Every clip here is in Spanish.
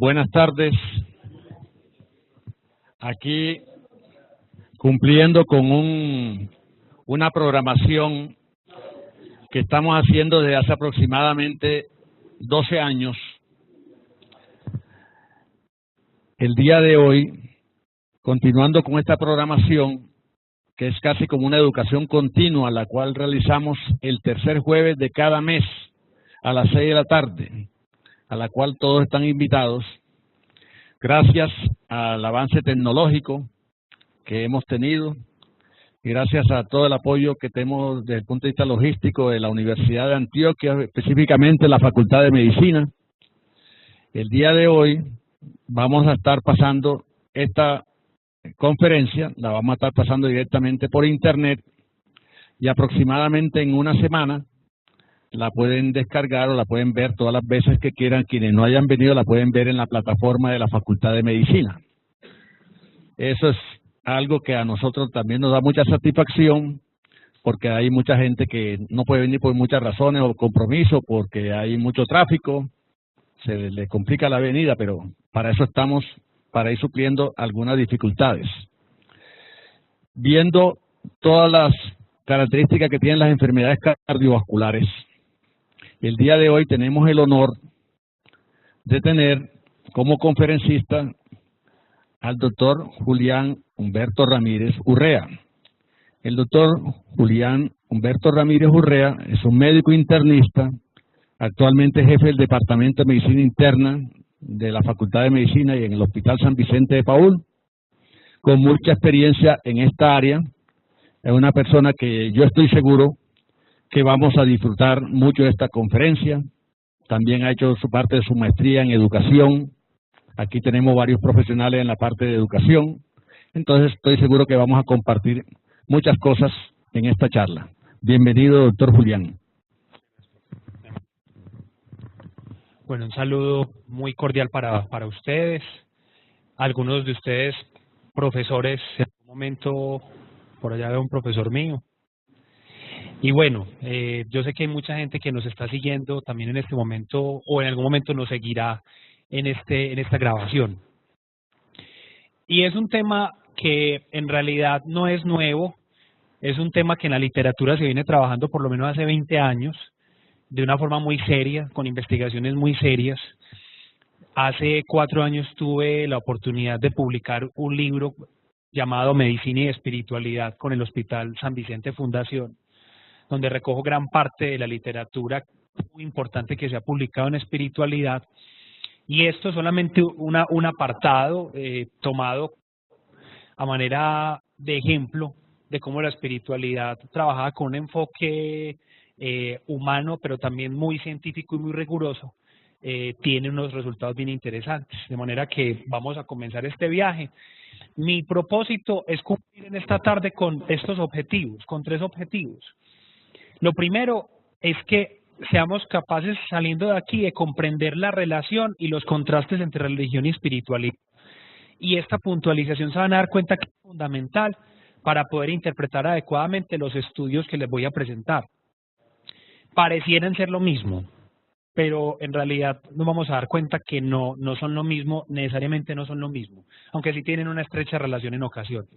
Buenas tardes. Aquí cumpliendo con una programación que estamos haciendo desde hace aproximadamente 12 años. El día de hoy, continuando con esta programación, que es casi como una educación continua, la cual realizamos el tercer jueves de cada mes a las 6 de la tarde, a la cual todos están invitados, gracias al avance tecnológico que hemos tenido y gracias a todo el apoyo que tenemos desde el punto de vista logístico de la Universidad de Antioquia, específicamente la Facultad de Medicina. El día de hoy vamos a estar pasando esta conferencia, la vamos a estar pasando directamente por internet y aproximadamente en una semana la pueden descargar o la pueden ver todas las veces que quieran. Quienes no hayan venido la pueden ver en la plataforma de la Facultad de Medicina. Eso es algo que a nosotros también nos da mucha satisfacción, porque hay mucha gente que no puede venir por muchas razones o compromisos, porque hay mucho tráfico, se les complica la venida, pero para eso estamos, para ir supliendo algunas dificultades. Viendo todas las características que tienen las enfermedades cardiovasculares, el día de hoy tenemos el honor de tener como conferencista al doctor Julián Humberto Ramírez Urrea. El doctor Julián Humberto Ramírez Urrea es un médico internista, actualmente jefe del Departamento de Medicina Interna de la Facultad de Medicina y en el Hospital San Vicente de Paúl, con mucha experiencia en esta área. Es una persona que yo estoy seguro que vamos a disfrutar mucho de esta conferencia. También ha hecho su parte de su maestría en educación. Aquí tenemos varios profesionales en la parte de educación. Entonces estoy seguro que vamos a compartir muchas cosas en esta charla. Bienvenido, doctor Julián. Bueno, un saludo muy cordial para ustedes. Algunos de ustedes, profesores, en un momento, por allá veo un profesor mío. Y bueno, yo sé que hay mucha gente que nos está siguiendo también en este momento o en algún momento nos seguirá en esta grabación. Y es un tema que en realidad no es nuevo, es un tema que en la literatura se viene trabajando por lo menos hace 20 años, de una forma muy seria, con investigaciones muy serias. Hace 4 años tuve la oportunidad de publicar un libro llamado Medicina y Espiritualidad con el Hospital San Vicente Fundación, donde recojo gran parte de la literatura muy importante que se ha publicado en espiritualidad. Y esto es solamente un apartado tomado a manera de ejemplo de cómo la espiritualidad trabajada con un enfoque humano, pero también muy científico y muy riguroso, tiene unos resultados bien interesantes. De manera que vamos a comenzar este viaje. Mi propósito es cumplir en esta tarde con estos objetivos, con 3 objetivos. Lo primero es que seamos capaces, saliendo de aquí, de comprender la relación y los contrastes entre religión y espiritualidad. Y esta puntualización se van a dar cuenta que es fundamental para poder interpretar adecuadamente los estudios que les voy a presentar. Parecieran ser lo mismo, pero en realidad nos vamos a dar cuenta que no son lo mismo, necesariamente no son lo mismo, aunque sí tienen una estrecha relación en ocasiones.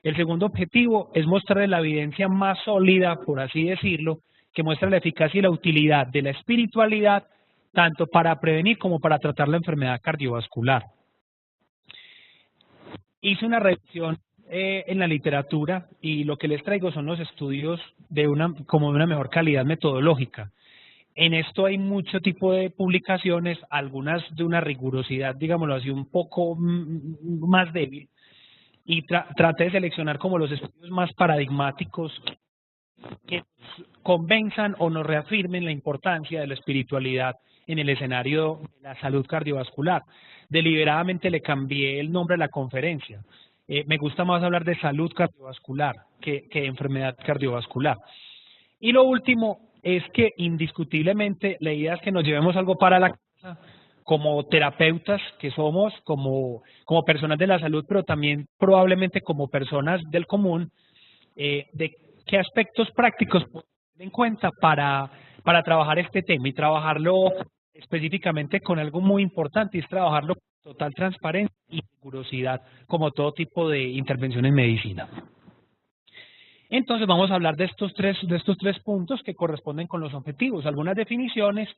El segundo objetivo es mostrar la evidencia más sólida, por así decirlo, que muestra la eficacia y la utilidad de la espiritualidad, tanto para prevenir como para tratar la enfermedad cardiovascular. Hice una revisión en la literatura y lo que les traigo son los estudios de una mejor calidad metodológica. En esto hay mucho tipo de publicaciones, algunas de una rigurosidad, digámoslo así, un poco más débil, y traté de seleccionar como los estudios más paradigmáticos que convenzan o nos reafirmen la importancia de la espiritualidad en el escenario de la salud cardiovascular. Deliberadamente le cambié el nombre a la conferencia. Me gusta más hablar de salud cardiovascular que enfermedad cardiovascular. Y lo último es que indiscutiblemente la idea es que nos llevemos algo para la casa como terapeutas que somos, como personas de la salud, pero también probablemente como personas del común, de qué aspectos prácticos podemos tener en cuenta para trabajar este tema y trabajarlo específicamente con algo muy importante, y es trabajarlo con total transparencia y rigurosidad, como todo tipo de intervención en medicina. Entonces vamos a hablar de estos tres puntos que corresponden con los objetivos, algunas definiciones,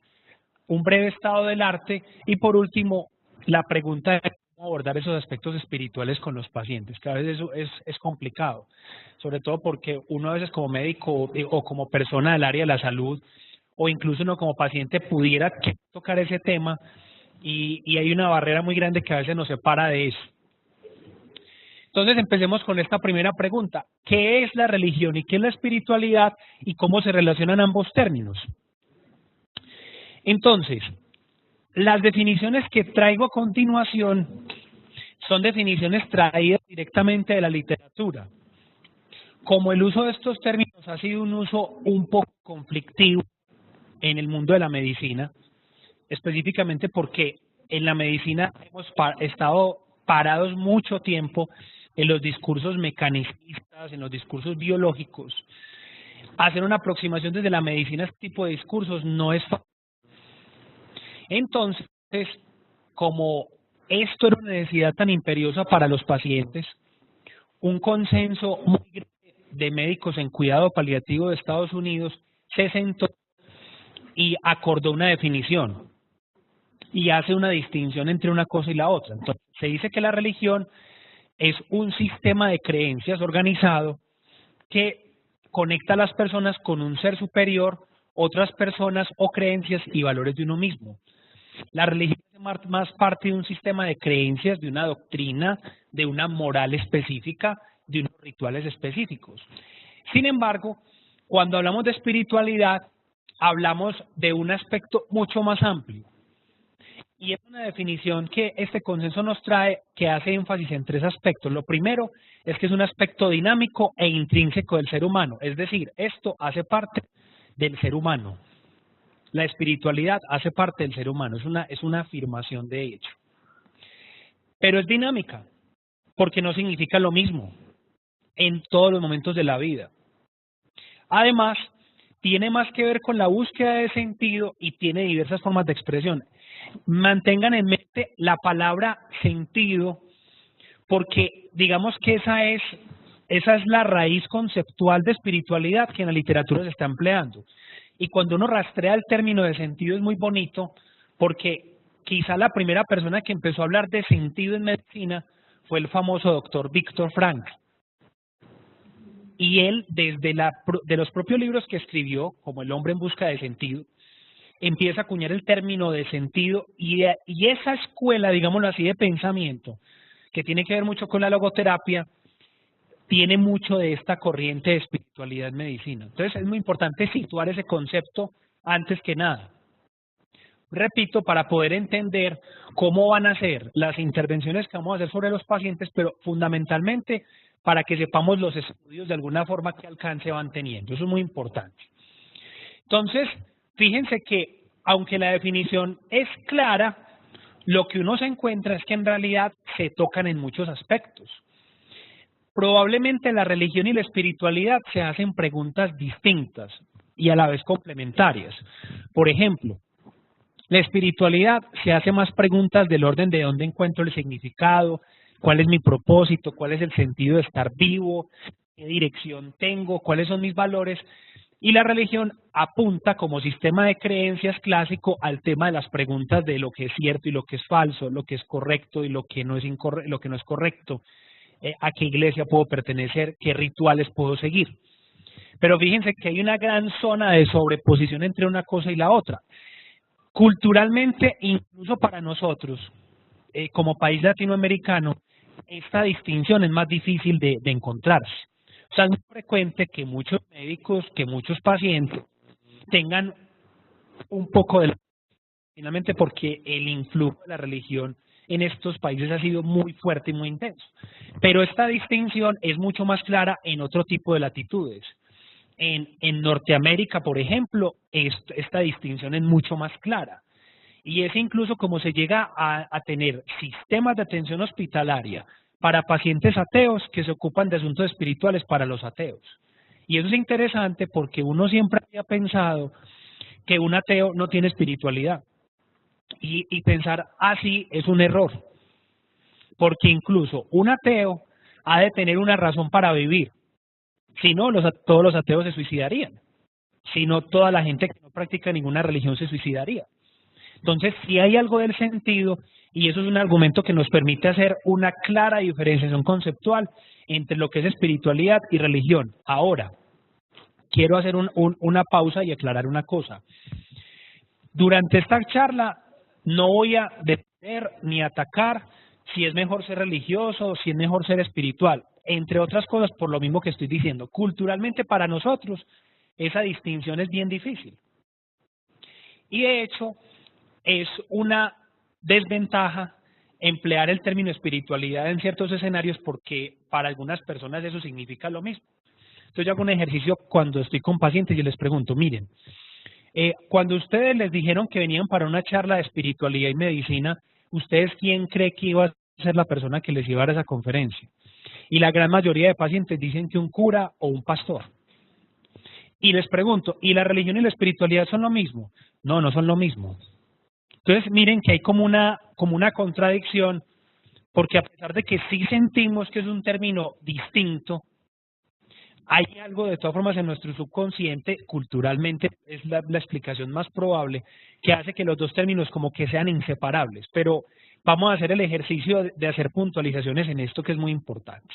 un breve estado del arte y por último la pregunta de cómo abordar esos aspectos espirituales con los pacientes, que a veces eso es complicado, sobre todo porque uno a veces como médico o como persona del área de la salud o incluso uno como paciente pudiera tocar ese tema y hay una barrera muy grande que a veces nos separa de eso. Entonces empecemos con esta primera pregunta. ¿Qué es la religión y qué es la espiritualidad y cómo se relacionan ambos términos? Entonces, las definiciones que traigo a continuación son definiciones traídas directamente de la literatura. Como el uso de estos términos ha sido un uso un poco conflictivo en el mundo de la medicina, específicamente porque en la medicina hemos estado parados mucho tiempo en los discursos mecanicistas, en los discursos biológicos. Hacer una aproximación desde la medicina a este tipo de discursos no es fácil. Entonces, como esto era una necesidad tan imperiosa para los pacientes, un consenso muy grande de médicos en cuidado paliativo de Estados Unidos se sentó y acordó una definición y hace una distinción entre una cosa y la otra. Entonces, se dice que la religión es un sistema de creencias organizado que conecta a las personas con un ser superior, otras personas o creencias y valores de uno mismo. La religión es más parte de un sistema de creencias, de una doctrina, de una moral específica, de unos rituales específicos. Sin embargo, cuando hablamos de espiritualidad, hablamos de un aspecto mucho más amplio. Y es una definición que este consenso nos trae que hace énfasis en tres aspectos. Lo primero es que es un aspecto dinámico e intrínseco del ser humano. Es decir, esto hace parte del ser humano. La espiritualidad hace parte del ser humano. Es una afirmación de hecho. Pero es dinámica, porque no significa lo mismo en todos los momentos de la vida. Además, tiene más que ver con la búsqueda de sentido y tiene diversas formas de expresión. Mantengan en mente la palabra sentido, porque digamos que esa es la raíz conceptual de espiritualidad que en la literatura se está empleando. Y cuando uno rastrea el término de sentido es muy bonito, porque quizá la primera persona que empezó a hablar de sentido en medicina fue el famoso doctor Viktor Frankl. Y él, desde de los propios libros que escribió, como El hombre en busca de sentido, empieza a acuñar el término de sentido y esa escuela, digámoslo así, de pensamiento, que tiene que ver mucho con la logoterapia, tiene mucho de esta corriente de espiritualidad en medicina. Entonces es muy importante situar ese concepto antes que nada. Repito, para poder entender cómo van a ser las intervenciones que vamos a hacer sobre los pacientes, pero fundamentalmente para que sepamos los estudios de alguna forma qué alcance van teniendo. Eso es muy importante. Entonces, fíjense que aunque la definición es clara, lo que uno se encuentra es que en realidad se tocan en muchos aspectos. Probablemente la religión y la espiritualidad se hacen preguntas distintas y a la vez complementarias. Por ejemplo, la espiritualidad se hace más preguntas del orden de dónde encuentro el significado, cuál es mi propósito, cuál es el sentido de estar vivo, qué dirección tengo, cuáles son mis valores. Y la religión apunta como sistema de creencias clásico al tema de las preguntas de lo que es cierto y lo que es falso, lo que es correcto y lo que no es correcto, a qué iglesia puedo pertenecer, qué rituales puedo seguir. Pero fíjense que hay una gran zona de sobreposición entre una cosa y la otra. Culturalmente, incluso para nosotros, como país latinoamericano, esta distinción es más difícil de encontrarse. O sea, es muy frecuente que muchos médicos, que muchos pacientes tengan un poco de... Finalmente porque el influjo de la religión en estos países ha sido muy fuerte y muy intenso. Pero esta distinción es mucho más clara en otro tipo de latitudes. En Norteamérica, por ejemplo, esta distinción es mucho más clara. Y es incluso como se llega a tener sistemas de atención hospitalaria para pacientes ateos que se ocupan de asuntos espirituales para los ateos. Y eso es interesante porque uno siempre había pensado que un ateo no tiene espiritualidad. Y pensar así es un error, porque incluso un ateo ha de tener una razón para vivir. Si no, todos los ateos se suicidarían. Si no, toda la gente que no practica ninguna religión se suicidaría. Entonces, si hay algo del sentido, y eso es un argumento que nos permite hacer una clara diferenciación conceptual entre lo que es espiritualidad y religión. Ahora, quiero hacer una pausa y aclarar una cosa. Durante esta charla no voy a defender ni atacar si es mejor ser religioso o si es mejor ser espiritual, entre otras cosas por lo mismo que estoy diciendo. Culturalmente para nosotros esa distinción es bien difícil. Y de hecho es una desventaja emplear el término espiritualidad en ciertos escenarios porque para algunas personas eso significa lo mismo. Entonces yo hago un ejercicio cuando estoy con pacientes y les pregunto, miren, cuando ustedes les dijeron que venían para una charla de espiritualidad y medicina, ¿ustedes quién cree que iba a ser la persona que les iba a dar esa conferencia? Y la gran mayoría de pacientes dicen que un cura o un pastor. Y les pregunto, ¿y la religión y la espiritualidad son lo mismo? No, no son lo mismo. Entonces miren que hay como una contradicción, porque a pesar de que sí sentimos que es un término distinto, hay algo de todas formas en nuestro subconsciente, culturalmente es la explicación más probable, que hace que los dos términos como que sean inseparables. Pero vamos a hacer el ejercicio de hacer puntualizaciones en esto que es muy importante.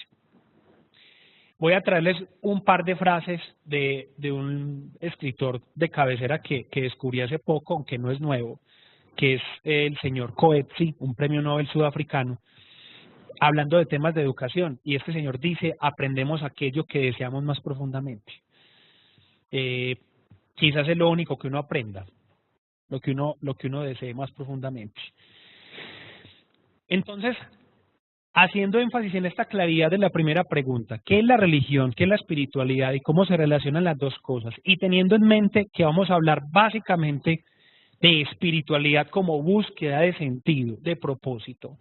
Voy a traerles un par de frases de un escritor de cabecera que descubrí hace poco, aunque no es nuevo, que es el señor Coetzee, un premio Nobel sudafricano, hablando de temas de educación. Y este señor dice, aprendemos aquello que deseamos más profundamente. Quizás es lo único que uno aprenda, lo que uno desee más profundamente. Entonces, haciendo énfasis en esta claridad de la primera pregunta, ¿qué es la religión, qué es la espiritualidad y cómo se relacionan las dos cosas? Y teniendo en mente que vamos a hablar básicamente de espiritualidad como búsqueda de sentido, de propósito,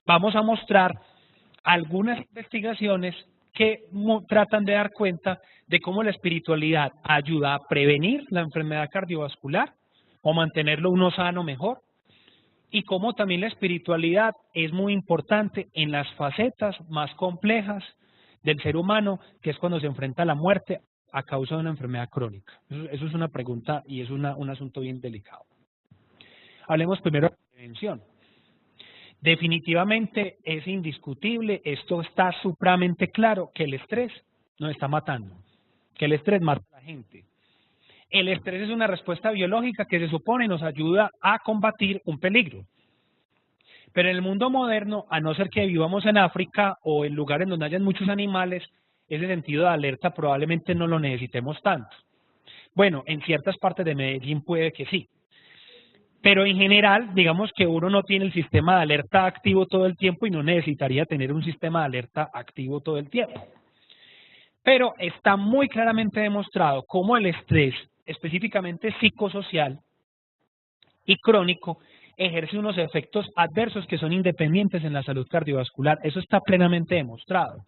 vamos a mostrar algunas investigaciones que tratan de dar cuenta de cómo la espiritualidad ayuda a prevenir la enfermedad cardiovascular o mantenerlo uno sano mejor, y cómo también la espiritualidad es muy importante en las facetas más complejas del ser humano, que es cuando se enfrenta a la muerte a causa de una enfermedad crónica. Eso es una pregunta y es un asunto bien delicado. Hablemos primero de prevención. Definitivamente es indiscutible, esto está supremamente claro, que el estrés nos está matando, que el estrés mata a la gente. El estrés es una respuesta biológica que se supone nos ayuda a combatir un peligro. Pero en el mundo moderno, a no ser que vivamos en África o en lugares donde hayan muchos animales, ese sentido de alerta probablemente no lo necesitemos tanto. Bueno, en ciertas partes de Medellín puede que sí. Pero en general, digamos que uno no tiene el sistema de alerta activo todo el tiempo y no necesitaría tener un sistema de alerta activo todo el tiempo. Pero está muy claramente demostrado cómo el estrés, específicamente psicosocial y crónico, ejerce unos efectos adversos que son independientes en la salud cardiovascular. Eso está plenamente demostrado.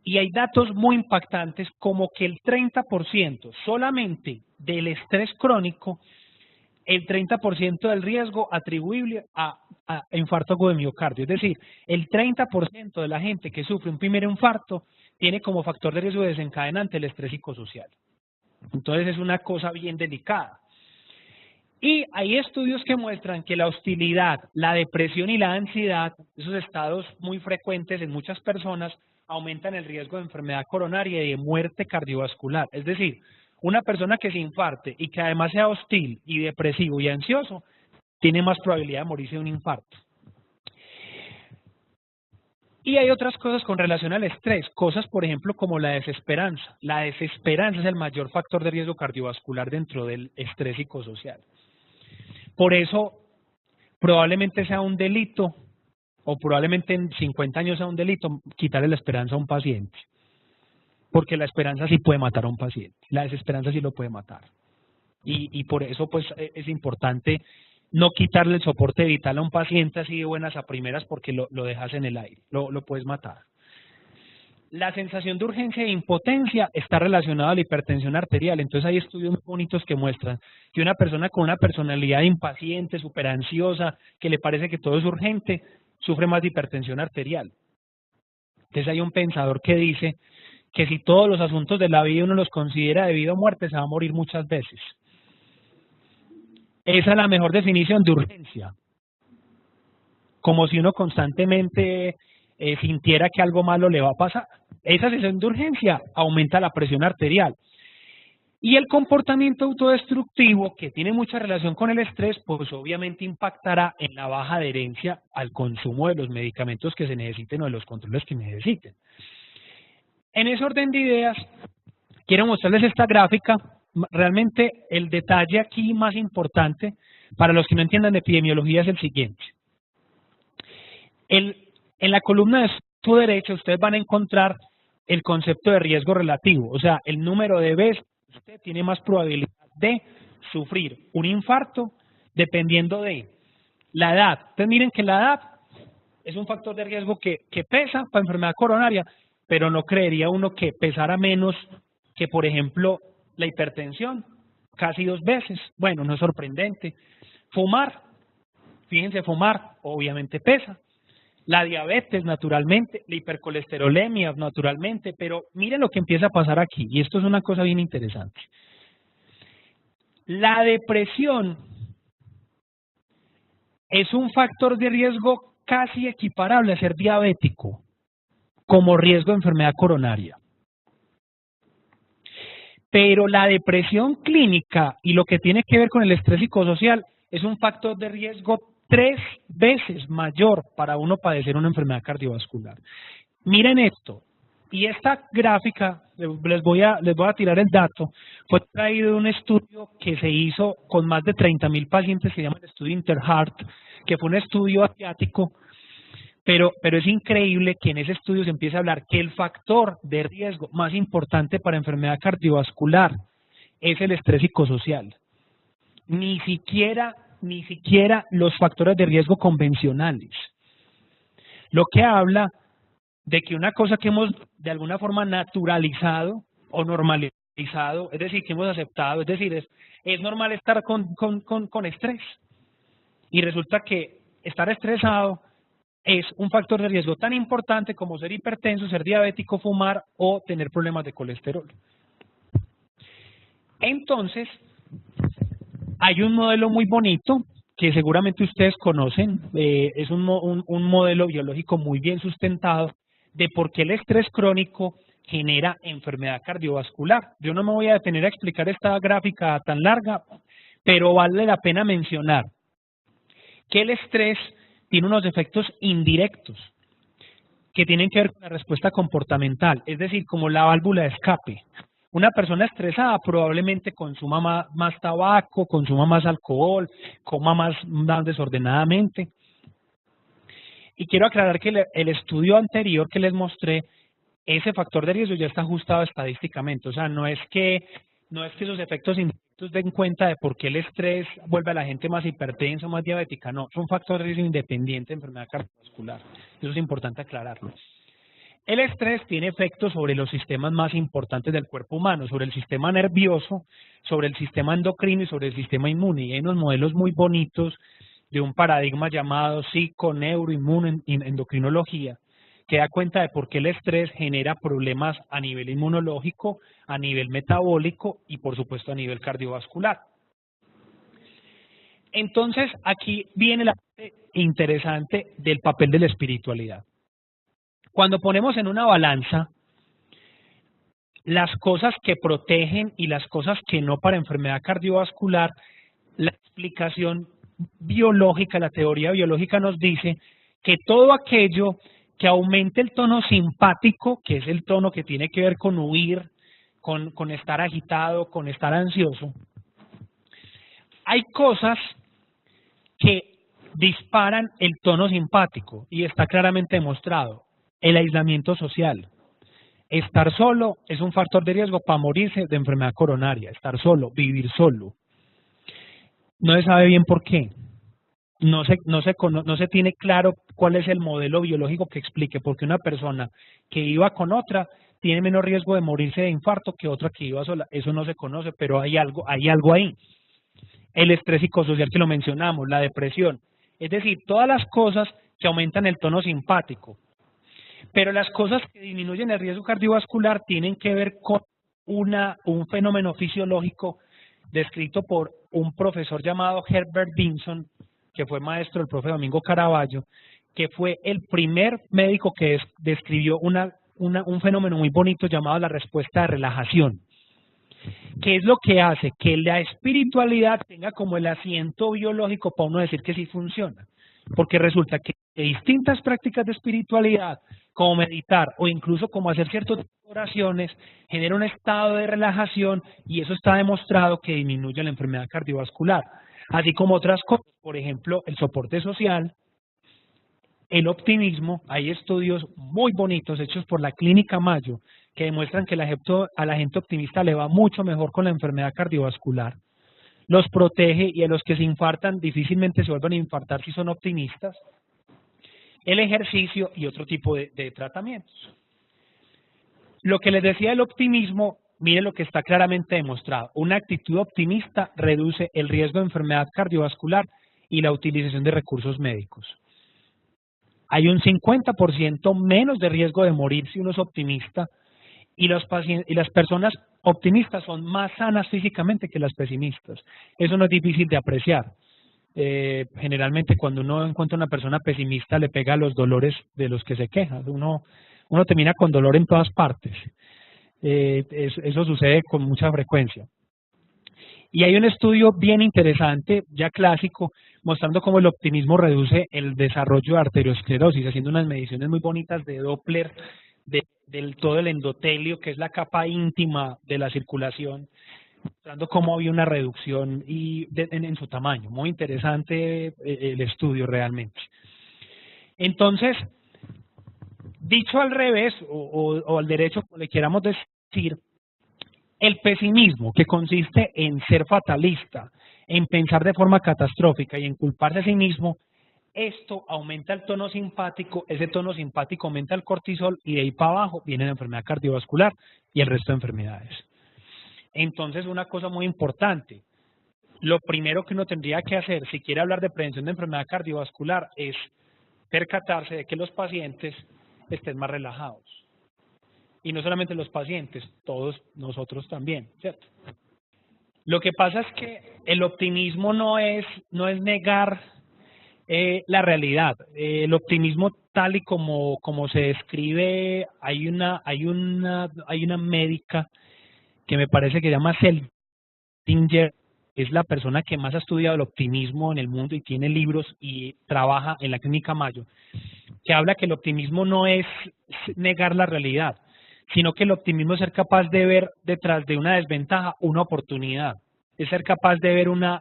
Y hay datos muy impactantes como que el 30% solamente del estrés crónico, el 30% del riesgo atribuible a infarto agudo de miocardio. Es decir, el 30% de la gente que sufre un primer infarto tiene como factor de riesgo desencadenante el estrés psicosocial. Entonces es una cosa bien delicada. Y hay estudios que muestran que la hostilidad, la depresión y la ansiedad, esos estados muy frecuentes en muchas personas, aumentan el riesgo de enfermedad coronaria y de muerte cardiovascular. Es decir, una persona que se infarte y que además sea hostil y depresivo y ansioso, tiene más probabilidad de morirse de un infarto. Y hay otras cosas con relación al estrés, cosas por ejemplo como la desesperanza. La desesperanza es el mayor factor de riesgo cardiovascular dentro del estrés psicosocial. Por eso probablemente sea un delito, o probablemente en 50 años sea un delito, quitarle la esperanza a un paciente. Porque la esperanza sí puede matar a un paciente, la desesperanza sí lo puede matar. Y por eso pues es importante no quitarle el soporte vital a un paciente así de buenas a primeras porque lo dejas en el aire, lo puedes matar. La sensación de urgencia e impotencia está relacionada a la hipertensión arterial. Entonces hay estudios muy bonitos que muestran que una persona con una personalidad impaciente, súper ansiosa, que le parece que todo es urgente, sufre más de hipertensión arterial. Entonces hay un pensador que dice que si todos los asuntos de la vida uno los considera de vida o muerte, se va a morir muchas veces. Esa es la mejor definición de urgencia. Como si uno constantemente sintiera que algo malo le va a pasar. Esa sensación de urgencia aumenta la presión arterial. Y el comportamiento autodestructivo, que tiene mucha relación con el estrés, pues obviamente impactará en la baja adherencia al consumo de los medicamentos que se necesiten o de los controles que necesiten. En ese orden de ideas, quiero mostrarles esta gráfica. Realmente el detalle aquí más importante para los que no entiendan de epidemiología es el siguiente. En la columna de su derecha ustedes van a encontrar el concepto de riesgo relativo, o sea, el número de veces usted tiene más probabilidad de sufrir un infarto dependiendo de la edad. Entonces miren que la edad es un factor de riesgo que pesa para enfermedad coronaria, pero no creería uno que pesara menos que, por ejemplo, la hipertensión, casi 2 veces. Bueno, no es sorprendente. Fumar, fíjense, fumar obviamente pesa. La diabetes, naturalmente, la hipercolesterolemia, naturalmente, pero miren lo que empieza a pasar aquí, y esto es una cosa bien interesante. La depresión es un factor de riesgo casi equiparable a ser diabético, como riesgo de enfermedad coronaria. Pero la depresión clínica y lo que tiene que ver con el estrés psicosocial es un factor de riesgo 3 veces mayor para uno padecer una enfermedad cardiovascular. Miren esto, y esta gráfica, les voy a tirar el dato, fue traído de un estudio que se hizo con más de 30.000 pacientes, que se llama el estudio Interheart, que fue un estudio asiático, pero es increíble que en ese estudio se empiece a hablar que el factor de riesgo más importante para enfermedad cardiovascular es el estrés psicosocial. Ni siquiera los factores de riesgo convencionales. Lo que habla de que una cosa que hemos de alguna forma naturalizado o normalizado, es decir, que hemos aceptado, es decir, es normal estar con estrés. Y resulta que estar estresado es un factor de riesgo tan importante como ser hipertenso, ser diabético, fumar o tener problemas de colesterol. Entonces, hay un modelo muy bonito que seguramente ustedes conocen, es un modelo biológico muy bien sustentado de por qué el estrés crónico genera enfermedad cardiovascular. Yo no me voy a detener a explicar esta gráfica tan larga, pero vale la pena mencionar que el estrés tiene unos efectos indirectos que tienen que ver con la respuesta comportamental, es decir, como la válvula de escape. Una persona estresada probablemente consuma más tabaco, consuma más alcohol, coma más desordenadamente. Y quiero aclarar que el estudio anterior que les mostré, ese factor de riesgo ya está ajustado estadísticamente. O sea, no es que esos efectos indirectos den cuenta de por qué el estrés vuelve a la gente más hipertensa, más diabética. No, es un factor de riesgo independiente de enfermedad cardiovascular. Eso es importante aclararlo. El estrés tiene efectos sobre los sistemas más importantes del cuerpo humano, sobre el sistema nervioso, sobre el sistema endocrino y sobre el sistema inmune. Y hay unos modelos muy bonitos de un paradigma llamado psico-neuro-inmuno-endocrinología, que da cuenta de por qué el estrés genera problemas a nivel inmunológico, a nivel metabólico y por supuesto a nivel cardiovascular. Entonces aquí viene la parte interesante del papel de la espiritualidad. Cuando ponemos en una balanza las cosas que protegen y las cosas que no para enfermedad cardiovascular, la explicación biológica, la teoría biológica nos dice que todo aquello que aumente el tono simpático, que es el tono que tiene que ver con huir, con estar agitado, con estar ansioso, hay cosas que disparan el tono simpático y está claramente demostrado. El aislamiento social. Estar solo es un factor de riesgo para morirse de enfermedad coronaria. Estar solo, vivir solo. No se sabe bien por qué. no se tiene claro cuál es el modelo biológico que explique por qué una persona que iba con otra tiene menos riesgo de morirse de infarto que otra que iba sola. Eso no se conoce, pero hay algo ahí. El estrés psicosocial que lo mencionamos, la depresión, es decir, todas las cosas que aumentan el tono simpático. Pero las cosas que disminuyen el riesgo cardiovascular tienen que ver con un fenómeno fisiológico descrito por un profesor llamado Herbert Vinson, que fue maestro del profe Domingo Caraballo, que fue el primer médico que describió un fenómeno muy bonito llamado la respuesta de relajación, que es lo que hace que la espiritualidad tenga como el asiento biológico para uno decir que sí funciona. Porque resulta que distintas prácticas de espiritualidad, como meditar o incluso como hacer ciertas oraciones, genera un estado de relajación y eso está demostrado que disminuye la enfermedad cardiovascular. Así como otras cosas, por ejemplo, el soporte social, el optimismo. Hay estudios muy bonitos hechos por la Clínica Mayo que demuestran que a la gente optimista le va mucho mejor con la enfermedad cardiovascular. Los protege y a los que se infartan difícilmente se vuelven a infartar si son optimistas. El ejercicio y otro tipo de tratamientos. Lo que les decía del optimismo, miren lo que está claramente demostrado. Una actitud optimista reduce el riesgo de enfermedad cardiovascular y la utilización de recursos médicos. Hay un 50% menos de riesgo de morir si uno es optimista y las personas optimistas son más sanas físicamente que las pesimistas. Eso no es difícil de apreciar. Generalmente cuando uno encuentra una persona pesimista le pega los dolores de los que se queja. Uno termina con dolor en todas partes. Eso sucede con mucha frecuencia. Y hay un estudio bien interesante, ya clásico, mostrando cómo el optimismo reduce el desarrollo de arteriosclerosis, haciendo unas mediciones muy bonitas de Doppler del todo el endotelio, que es la capa íntima de la circulación, mostrando cómo había una reducción en su tamaño. Muy interesante el estudio realmente. Entonces, dicho al revés, o al derecho, como le queramos decir, el pesimismo, que consiste en ser fatalista, en pensar de forma catastrófica y en culparse a sí mismo, esto aumenta el tono simpático, ese tono simpático aumenta el cortisol y de ahí para abajo viene la enfermedad cardiovascular y el resto de enfermedades. Entonces, una cosa muy importante, lo primero que uno tendría que hacer si quiere hablar de prevención de enfermedad cardiovascular es percatarse de que los pacientes estén más relajados. Y no solamente los pacientes, todos nosotros también, ¿cierto? Lo que pasa es que el optimismo no es negar la realidad. El optimismo tal y como se describe, hay una médica que me parece que se llama Seldinger, es la persona que más ha estudiado el optimismo en el mundo y tiene libros y trabaja en la Clínica Mayo, que habla que el optimismo no es negar la realidad, sino que el optimismo es ser capaz de ver detrás de una desventaja una oportunidad, es ser capaz de ver una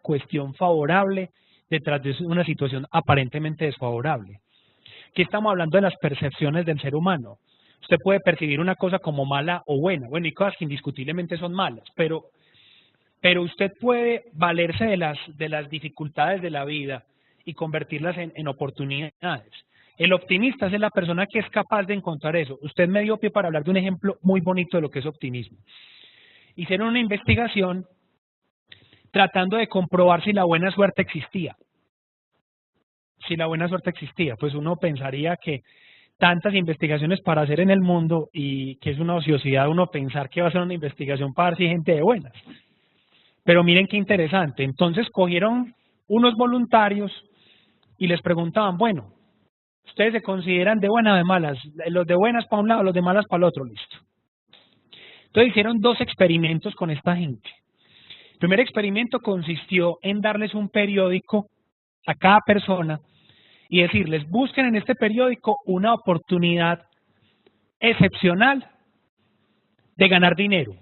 cuestión favorable detrás de una situación aparentemente desfavorable. Aquí estamos hablando de las percepciones del ser humano. Usted puede percibir una cosa como mala o buena, bueno, hay cosas que indiscutiblemente son malas, pero usted puede valerse de las dificultades de la vida y convertirlas en oportunidades. El optimista es la persona que es capaz de encontrar eso. Usted me dio pie para hablar de un ejemplo muy bonito de lo que es optimismo. Hicieron una investigación tratando de comprobar si la buena suerte existía. Si la buena suerte existía, pues uno pensaría que tantas investigaciones para hacer en el mundo y que es una ociosidad uno pensar que va a ser una investigación para ver si hay gente de buenas. Pero miren qué interesante. Entonces cogieron unos voluntarios y les preguntaban, bueno, ¿ustedes se consideran de buenas o de malas? Los de buenas para un lado, los de malas para el otro, listo. Entonces hicieron 2 experimentos con esta gente. El primer experimento consistió en darles un periódico a cada persona y decirles, busquen en este periódico una oportunidad excepcional de ganar dinero.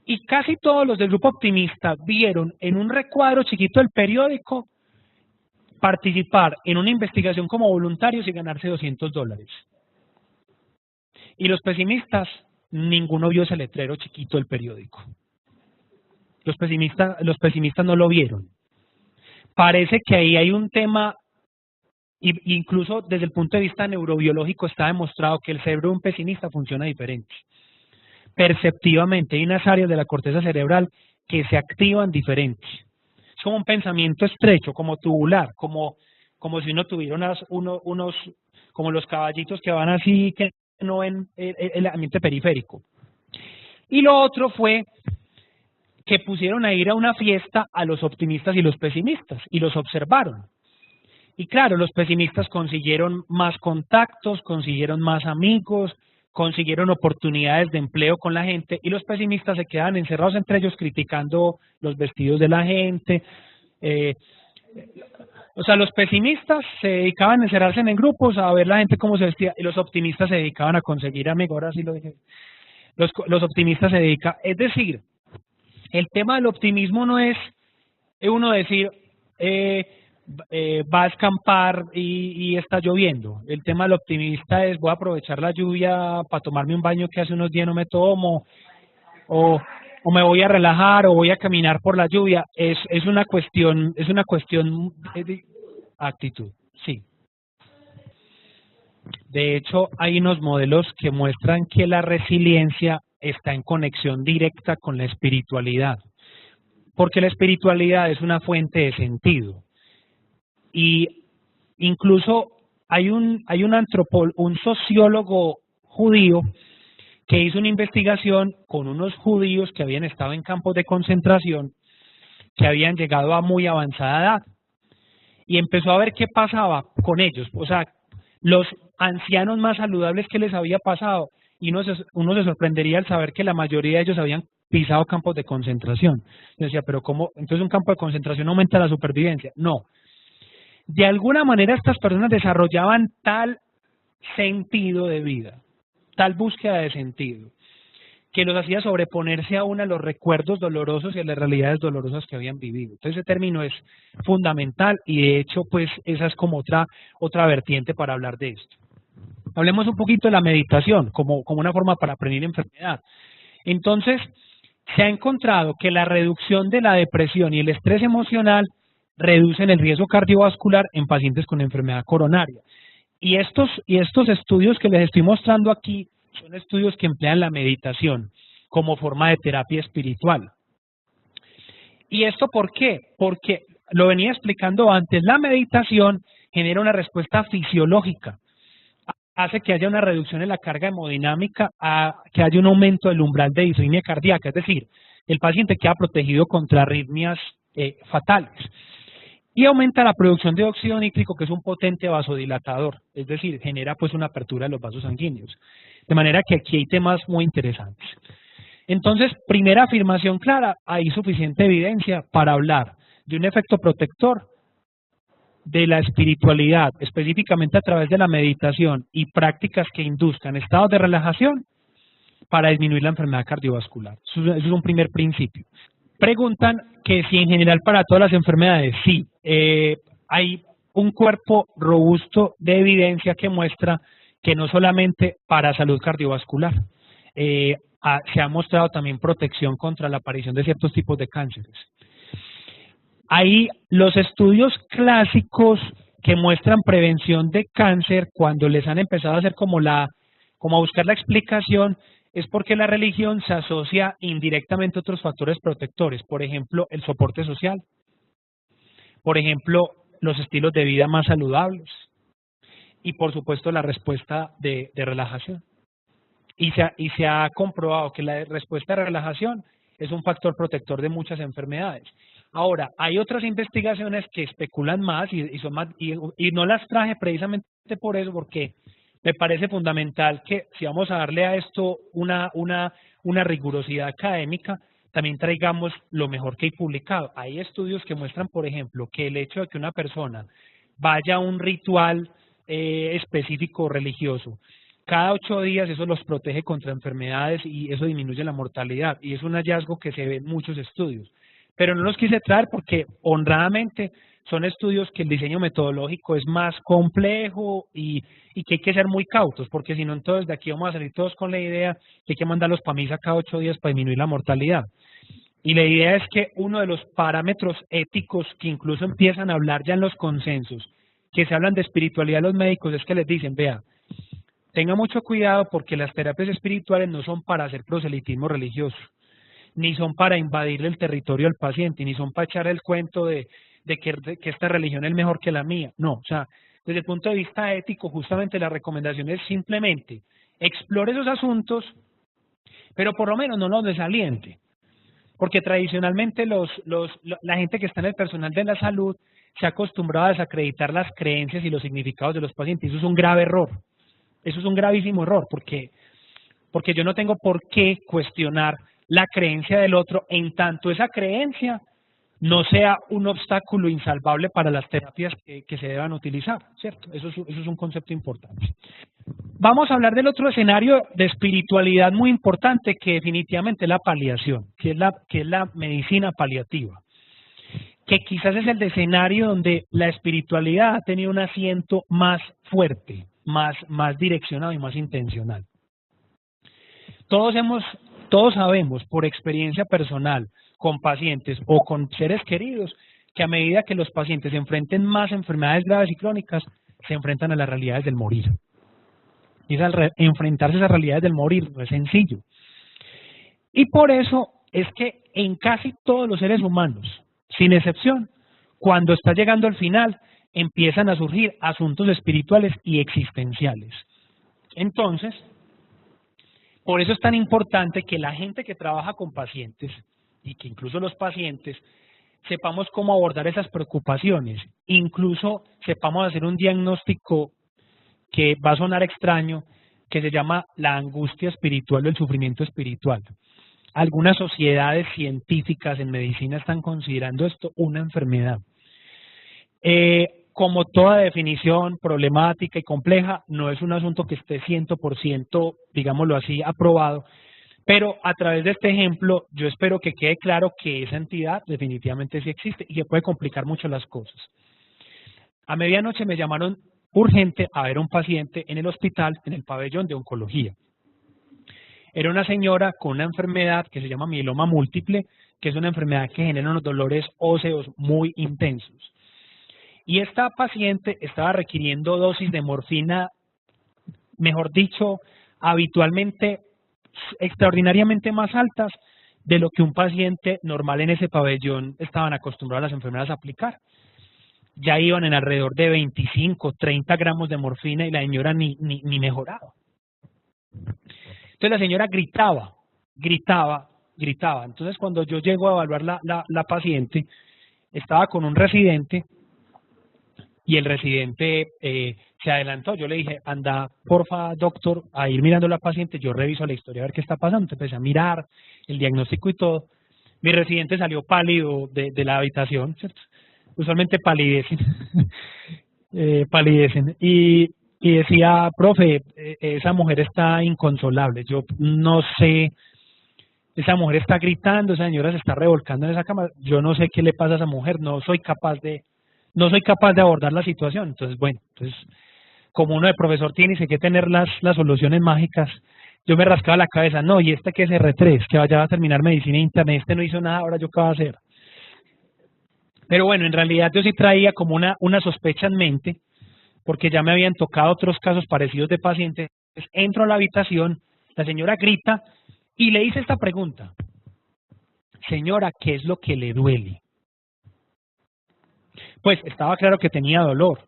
Y casi todos los del grupo optimista vieron en un recuadro chiquito del periódico participar en una investigación como voluntarios y ganarse $200. Y los pesimistas, ninguno vio ese letrero chiquito del periódico. Los pesimistas no lo vieron. parece que ahí hay un tema, incluso desde el punto de vista neurobiológico está demostrado que el cerebro de un pesimista funciona diferente. Perceptivamente hay unas áreas de la corteza cerebral que se activan diferentes. Es como un pensamiento estrecho, como tubular, como si uno tuviera unos, como los caballitos que van así, que no ven el ambiente periférico. Y lo otro fue que pusieron a ir a una fiesta a los optimistas y los pesimistas, y los observaron. Y claro, los pesimistas consiguieron más contactos, consiguieron más amigos, consiguieron oportunidades de empleo con la gente, y los pesimistas se quedaban encerrados entre ellos criticando los vestidos de la gente. O sea, los pesimistas se dedicaban a encerrarse en grupos a ver la gente cómo se vestía, y los optimistas se dedicaban a conseguir amigos. Ahora sí lo dije. Los optimistas se dedican, es decir, el tema del optimismo no es uno decir va a escampar y está lloviendo. El tema del optimista es voy a aprovechar la lluvia para tomarme un baño que hace unos días no me tomo, o me voy a relajar, o voy a caminar por la lluvia. Es una cuestión de actitud, sí. De hecho, hay unos modelos que muestran que la resiliencia está en conexión directa con la espiritualidad, porque la espiritualidad es una fuente de sentido. Y incluso hay un sociólogo judío que hizo una investigación con unos judíos que habían estado en campos de concentración, que habían llegado a muy avanzada edad, y empezó a ver qué pasaba con ellos. O sea, los ancianos más saludables que les había pasado, y uno se sorprendería al saber que la mayoría de ellos habían pisado campos de concentración. Yo decía, pero ¿cómo? Entonces un campo de concentración aumenta la supervivencia. No. De alguna manera estas personas desarrollaban tal sentido de vida, tal búsqueda de sentido, que los hacía sobreponerse aún a los recuerdos dolorosos y a las realidades dolorosas que habían vivido. Entonces ese término es fundamental, y de hecho pues esa es como otra vertiente para hablar de esto. Hablemos un poquito de la meditación como una forma para prevenir enfermedad. Entonces se ha encontrado que la reducción de la depresión y el estrés emocional reducen el riesgo cardiovascular en pacientes con enfermedad coronaria. Y estos estudios que les estoy mostrando aquí son estudios que emplean la meditación como forma de terapia espiritual. ¿Y esto por qué? Porque, lo venía explicando antes, la meditación genera una respuesta fisiológica, hace que haya una reducción en la carga hemodinámica, que haya un aumento del umbral de disritmia cardíaca, es decir, el paciente queda protegido contra arritmias fatales. Y aumenta la producción de óxido nítrico, que es un potente vasodilatador, es decir, genera pues una apertura de los vasos sanguíneos. De manera que aquí hay temas muy interesantes. Entonces, primera afirmación clara, hay suficiente evidencia para hablar de un efecto protector de la espiritualidad, específicamente a través de la meditación y prácticas que induzcan estados de relajación para disminuir la enfermedad cardiovascular. Eso es un primer principio. Preguntan que si en general para todas las enfermedades, sí. Hay un cuerpo robusto de evidencia que muestra que no solamente para salud cardiovascular, se ha mostrado también protección contra la aparición de ciertos tipos de cánceres. Hay los estudios clásicos que muestran prevención de cáncer, cuando les han empezado a hacer como a buscar la explicación, es porque la religión se asocia indirectamente a otros factores protectores, por ejemplo, el soporte social, por ejemplo, los estilos de vida más saludables y, por supuesto, la respuesta de relajación. Y se ha comprobado que la respuesta de relajación es un factor protector de muchas enfermedades. Ahora, hay otras investigaciones que especulan más y no las traje precisamente por eso, porque me parece fundamental que si vamos a darle a esto una rigurosidad académica, también traigamos lo mejor que hay publicado. Hay estudios que muestran, por ejemplo, que el hecho de que una persona vaya a un ritual específico religioso cada 8 días, eso los protege contra enfermedades y eso disminuye la mortalidad. Y es un hallazgo que se ve en muchos estudios. Pero no los quise traer porque, honradamente, son estudios que el diseño metodológico es más complejo y que hay que ser muy cautos, porque si no, entonces de aquí vamos a salir todos con la idea que hay que mandarlos para misa cada 8 días para disminuir la mortalidad. Y la idea es que uno de los parámetros éticos que incluso empiezan a hablar ya en los consensos, que se hablan de espiritualidad de los médicos, es que les dicen, vea, tenga mucho cuidado porque las terapias espirituales no son para hacer proselitismo religioso, ni son para invadirle el territorio al paciente, ni son para echar el cuento de que esta religión es mejor que la mía. No, o sea, desde el punto de vista ético, justamente la recomendación es simplemente explore esos asuntos, pero por lo menos no los desaliente. Porque tradicionalmente la gente que está en el personal de la salud se ha acostumbrado a desacreditar las creencias y los significados de los pacientes. Eso es un grave error. Eso es un gravísimo error, porque yo no tengo por qué cuestionar la creencia del otro en tanto esa creencia no sea un obstáculo insalvable para las terapias que se deban utilizar, ¿cierto? Eso es un concepto importante. Vamos a hablar del otro escenario de espiritualidad muy importante, que definitivamente es la paliación, que es la medicina paliativa, que quizás es el escenario donde la espiritualidad ha tenido un asiento más fuerte, más direccionado y más intencional. Todos sabemos por experiencia personal, con pacientes o con seres queridos, que a medida que los pacientes se enfrenten más a enfermedades graves y crónicas, se enfrentan a las realidades del morir. Y enfrentarse a esas realidades del morir no es sencillo. Y por eso es que en casi todos los seres humanos, sin excepción, cuando está llegando al final, empiezan a surgir asuntos espirituales y existenciales. Entonces, por eso es tan importante que la gente que trabaja con pacientes, y que incluso los pacientes, sepamos cómo abordar esas preocupaciones, incluso sepamos hacer un diagnóstico que va a sonar extraño, que se llama la angustia espiritual o el sufrimiento espiritual. Algunas sociedades científicas en medicina están considerando esto una enfermedad. Como toda definición problemática y compleja, no es un asunto que esté 100%, digámoslo así, aprobado, pero a través de este ejemplo yo espero que quede claro que esa entidad definitivamente sí existe y que puede complicar mucho las cosas. A medianoche me llamaron urgente a ver a un paciente en el hospital, en el pabellón de oncología. Era una señora con una enfermedad que se llama mieloma múltiple, que es una enfermedad que genera unos dolores óseos muy intensos. Y esta paciente estaba requiriendo dosis de morfina, mejor dicho, habitualmente, extraordinariamente más altas de lo que un paciente normal en ese pabellón estaban acostumbrados las enfermeras a aplicar. Ya iban en alrededor de 25, 30 gramos de morfina y la señora ni mejoraba. Entonces la señora gritaba. Entonces cuando yo llego a evaluar la paciente, estaba con un residente y el residente se adelantó. Yo le dije, anda, porfa, doctor, a ir mirando a la paciente, yo reviso la historia a ver qué está pasando. Entonces empecé a mirar el diagnóstico y todo. Mi residente salió pálido de la habitación, ¿cierto? Usualmente palidecen, y decía, profe, esa mujer está inconsolable, yo no sé, esa mujer está gritando, esa señora se está revolcando en esa cama, yo no sé qué le pasa a esa mujer, no soy capaz de abordar la situación. Entonces, bueno, como uno de profesor tiene y sé que tener las soluciones mágicas, yo me rascaba la cabeza, no, y que es R3, que vaya a terminar medicina interna, no hizo nada, ahora yo qué voy a hacer. Pero bueno, en realidad yo sí traía como una sospecha en mente, porque ya me habían tocado otros casos parecidos de pacientes. Entro a la habitación, la señora grita y le hice esta pregunta: señora, ¿qué es lo que le duele? Pues estaba claro que tenía dolor.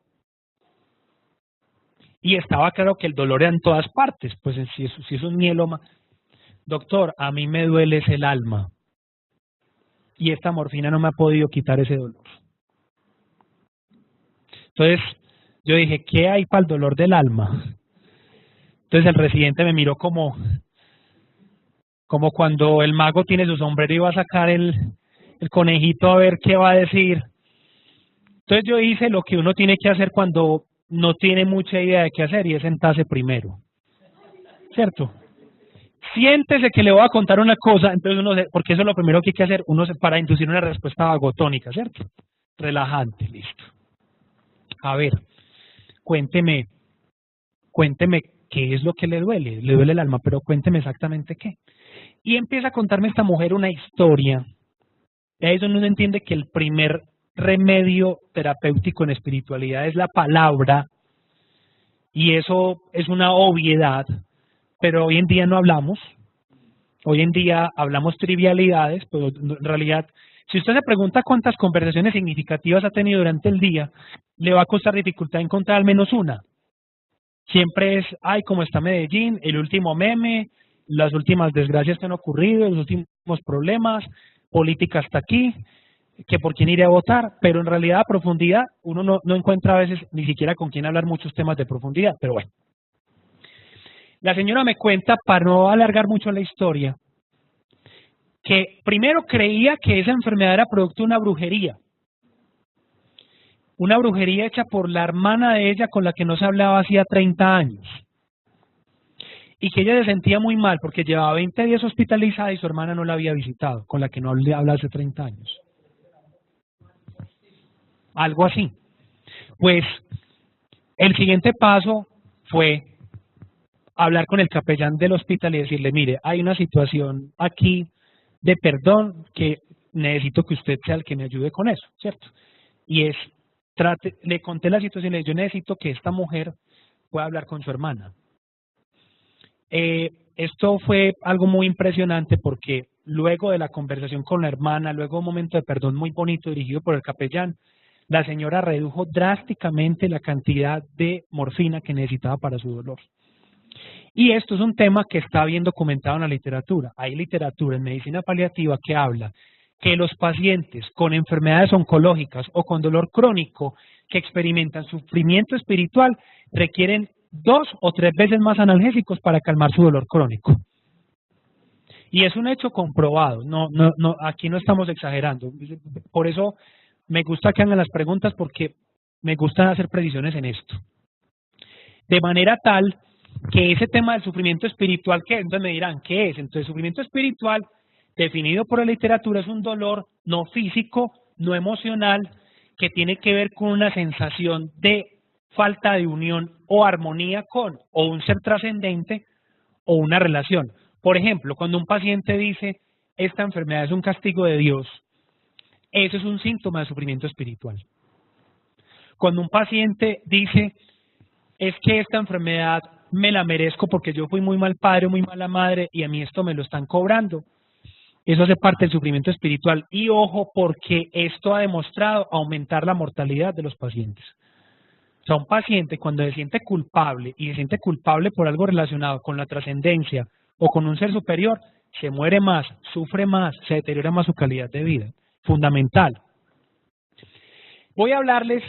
Y estaba claro que el dolor era en todas partes, pues si es un mieloma. Doctor, a mí me duele es el alma. Y esta morfina no me ha podido quitar ese dolor. Entonces, yo dije, ¿qué hay para el dolor del alma? Entonces el residente me miró como cuando el mago tiene su sombrero y va a sacar el conejito a ver qué va a decir. Entonces yo hice lo que uno tiene que hacer cuando no tiene mucha idea de qué hacer, y es sentarse primero. ¿Cierto? Siéntese que le voy a contar una cosa, entonces porque eso es lo primero que hay que hacer, para inducir una respuesta vagotónica, ¿cierto? Relajante, listo. A ver, cuénteme qué es lo que le duele el alma, pero cuénteme exactamente qué. Y empieza a contarme esta mujer una historia ahí es donde uno entiende que el primer remedio terapéutico en espiritualidad es la palabra, y eso es una obviedad, pero hoy en día no hablamos. Hoy en día hablamos trivialidades, pero en realidad, si usted se pregunta cuántas conversaciones significativas ha tenido durante el día, le va a costar dificultad encontrar al menos una. Siempre es, ay, ¿cómo está Medellín? El último meme, las últimas desgracias que han ocurrido, los últimos problemas, política hasta aquí, que por quién iré a votar, pero en realidad a profundidad uno no encuentra a veces ni siquiera con quién hablar muchos temas de profundidad, pero bueno. La señora me cuenta, para no alargar mucho la historia, que primero creía que esa enfermedad era producto de una brujería hecha por la hermana de ella con la que no se hablaba hacía 30 años, y que ella se sentía muy mal porque llevaba 20 días hospitalizada y su hermana no la había visitado, con la que no habla hace 30 años. Algo así. Pues el siguiente paso fue hablar con el capellán del hospital y decirle, mire, hay una situación aquí de perdón que necesito que usted sea el que me ayude con eso, ¿cierto? Y es, le conté la situación, le dije, yo necesito que esta mujer pueda hablar con su hermana. Esto fue algo muy impresionante porque luego de la conversación con la hermana, luego de un momento de perdón muy bonito dirigido por el capellán, la señora redujo drásticamente la cantidad de morfina que necesitaba para su dolor. Y esto es un tema que está bien documentado en la literatura. Hay literatura en medicina paliativa que habla que los pacientes con enfermedades oncológicas o con dolor crónico que experimentan sufrimiento espiritual requieren 2 o 3 veces más analgésicos para calmar su dolor crónico. Y es un hecho comprobado, aquí no estamos exagerando. Por eso me gusta que hagan las preguntas, porque me gusta hacer precisiones en esto. De manera tal que ese tema del sufrimiento espiritual, ¿qué es? Entonces me dirán, ¿qué es? Entonces, sufrimiento espiritual, definido por la literatura, es un dolor no físico, no emocional, que tiene que ver con una sensación de falta de unión o armonía con o un ser trascendente o una relación. Por ejemplo, cuando un paciente dice, esta enfermedad es un castigo de Dios, eso es un síntoma de sufrimiento espiritual. Cuando un paciente dice, es que esta enfermedad me la merezco porque yo fui muy mal padre o muy mala madre y a mí esto me lo están cobrando, eso hace parte del sufrimiento espiritual. Y ojo, porque esto ha demostrado aumentar la mortalidad de los pacientes. O sea, un paciente cuando se siente culpable y se siente culpable por algo relacionado con la trascendencia o con un ser superior, se muere más, sufre más, se deteriora más su calidad de vida. Fundamental. Voy a hablarles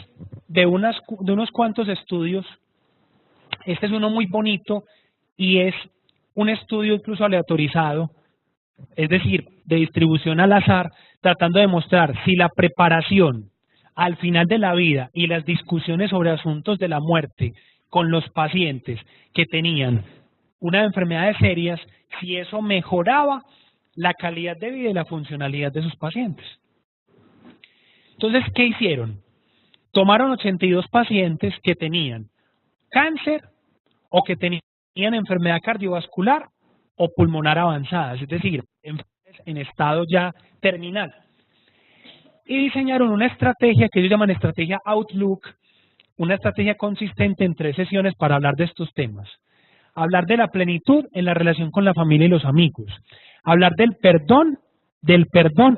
de unos cuantos estudios. Este es uno muy bonito y es un estudio incluso aleatorizado, es decir, de distribución al azar, tratando de mostrar si la preparación al final de la vida y las discusiones sobre asuntos de la muerte con los pacientes que tenían unas enfermedades serias, si eso mejoraba la calidad de vida y la funcionalidad de sus pacientes. Entonces, ¿qué hicieron? Tomaron 82 pacientes que tenían cáncer o que tenían enfermedad cardiovascular o pulmonar avanzada, es decir, en estado ya terminal. Y diseñaron una estrategia que ellos llaman estrategia Outlook, una estrategia consistente en 3 sesiones para hablar de estos temas. Hablar de la plenitud en la relación con la familia y los amigos. Hablar del perdón,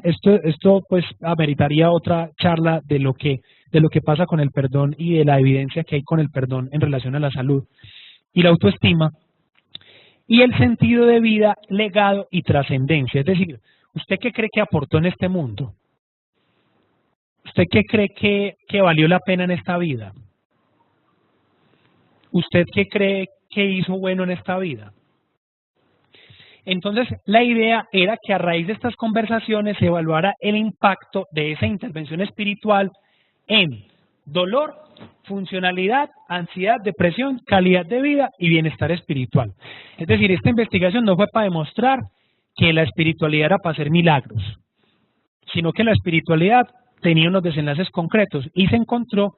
esto pues ameritaría otra charla de lo que pasa con el perdón y de la evidencia que hay con el perdón en relación a la salud y la autoestima. Y el sentido de vida, legado y trascendencia. Es decir, ¿usted qué cree que aportó en este mundo? ¿Usted qué cree que valió la pena en esta vida? ¿Usted qué cree que hizo bueno en esta vida? Entonces, la idea era que a raíz de estas conversaciones se evaluara el impacto de esa intervención espiritual en dolor, funcionalidad, ansiedad, depresión, calidad de vida y bienestar espiritual. Es decir, esta investigación no fue para demostrar que la espiritualidad era para hacer milagros, sino que la espiritualidad tenía unos desenlaces concretos y se encontró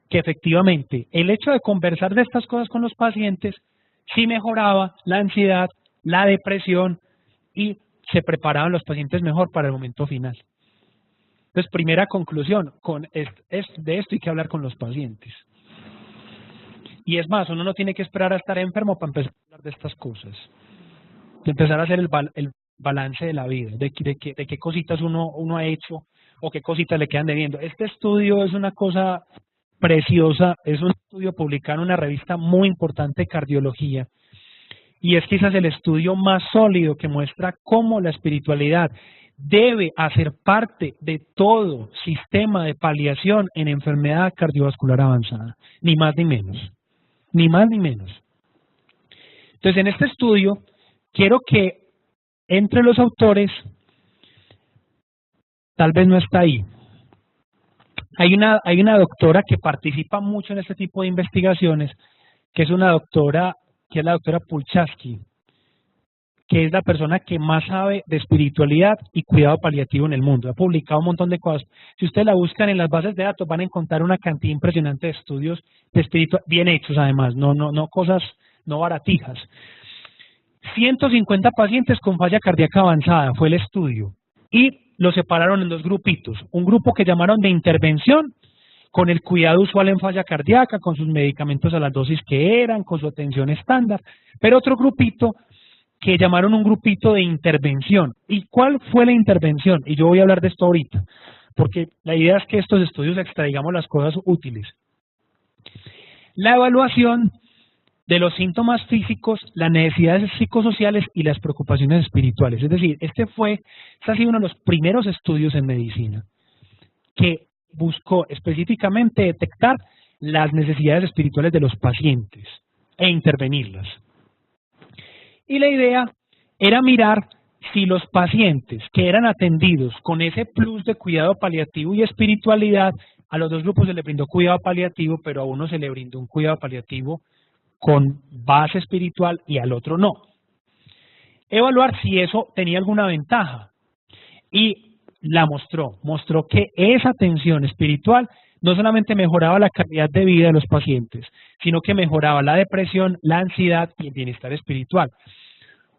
que efectivamente el hecho de conversar de estas cosas con los pacientes sí mejoraba la ansiedad, la depresión y se preparaban los pacientes mejor para el momento final. Entonces, primera conclusión, de esto hay que hablar con los pacientes. Y es más, uno no tiene que esperar a estar enfermo para empezar a hablar de estas cosas. De empezar a hacer el balance de la vida, de qué cositas uno ha hecho o qué cositas le quedan debiendo. Este estudio es una cosa preciosa, es un estudio publicado en una revista muy importante de cardiología, y es quizás el estudio más sólido que muestra cómo la espiritualidad debe hacer parte de todo sistema de paliación en enfermedad cardiovascular avanzada, ni más ni menos, ni más ni menos. Entonces, en este estudio, quiero que entre los autores, tal vez no está ahí, hay una doctora que participa mucho en este tipo de investigaciones, que es una doctora, que es la doctora Pulchaski, que es la persona que más sabe de espiritualidad y cuidado paliativo en el mundo. Ha publicado un montón de cosas. Si ustedes la buscan en las bases de datos, van a encontrar una cantidad impresionante de estudios de espiritualidad, bien hechos además, no cosas, no baratijas. 150 pacientes con falla cardíaca avanzada fue el estudio, y los separaron en dos grupitos. Un grupo que llamaron de intervención, con el cuidado usual en falla cardíaca, con sus medicamentos a las dosis que eran, con su atención estándar, pero otro grupito que llamaron un grupito de intervención. ¿Y cuál fue la intervención? Y yo voy a hablar de esto ahorita, porque la idea es que estos estudios extraigamos las cosas útiles. La evaluación de los síntomas físicos, las necesidades psicosociales y las preocupaciones espirituales. Es decir, este ha sido uno de los primeros estudios en medicina que buscó específicamente detectar las necesidades espirituales de los pacientes e intervenirlas. Y la idea era mirar si los pacientes que eran atendidos con ese plus de cuidado paliativo y espiritualidad, a los dos grupos se les brindó cuidado paliativo, pero a uno se le brindó un cuidado paliativo con base espiritual y al otro no. Evaluar si eso tenía alguna ventaja, y la mostró que esa atención espiritual no solamente mejoraba la calidad de vida de los pacientes, sino que mejoraba la depresión, la ansiedad y el bienestar espiritual.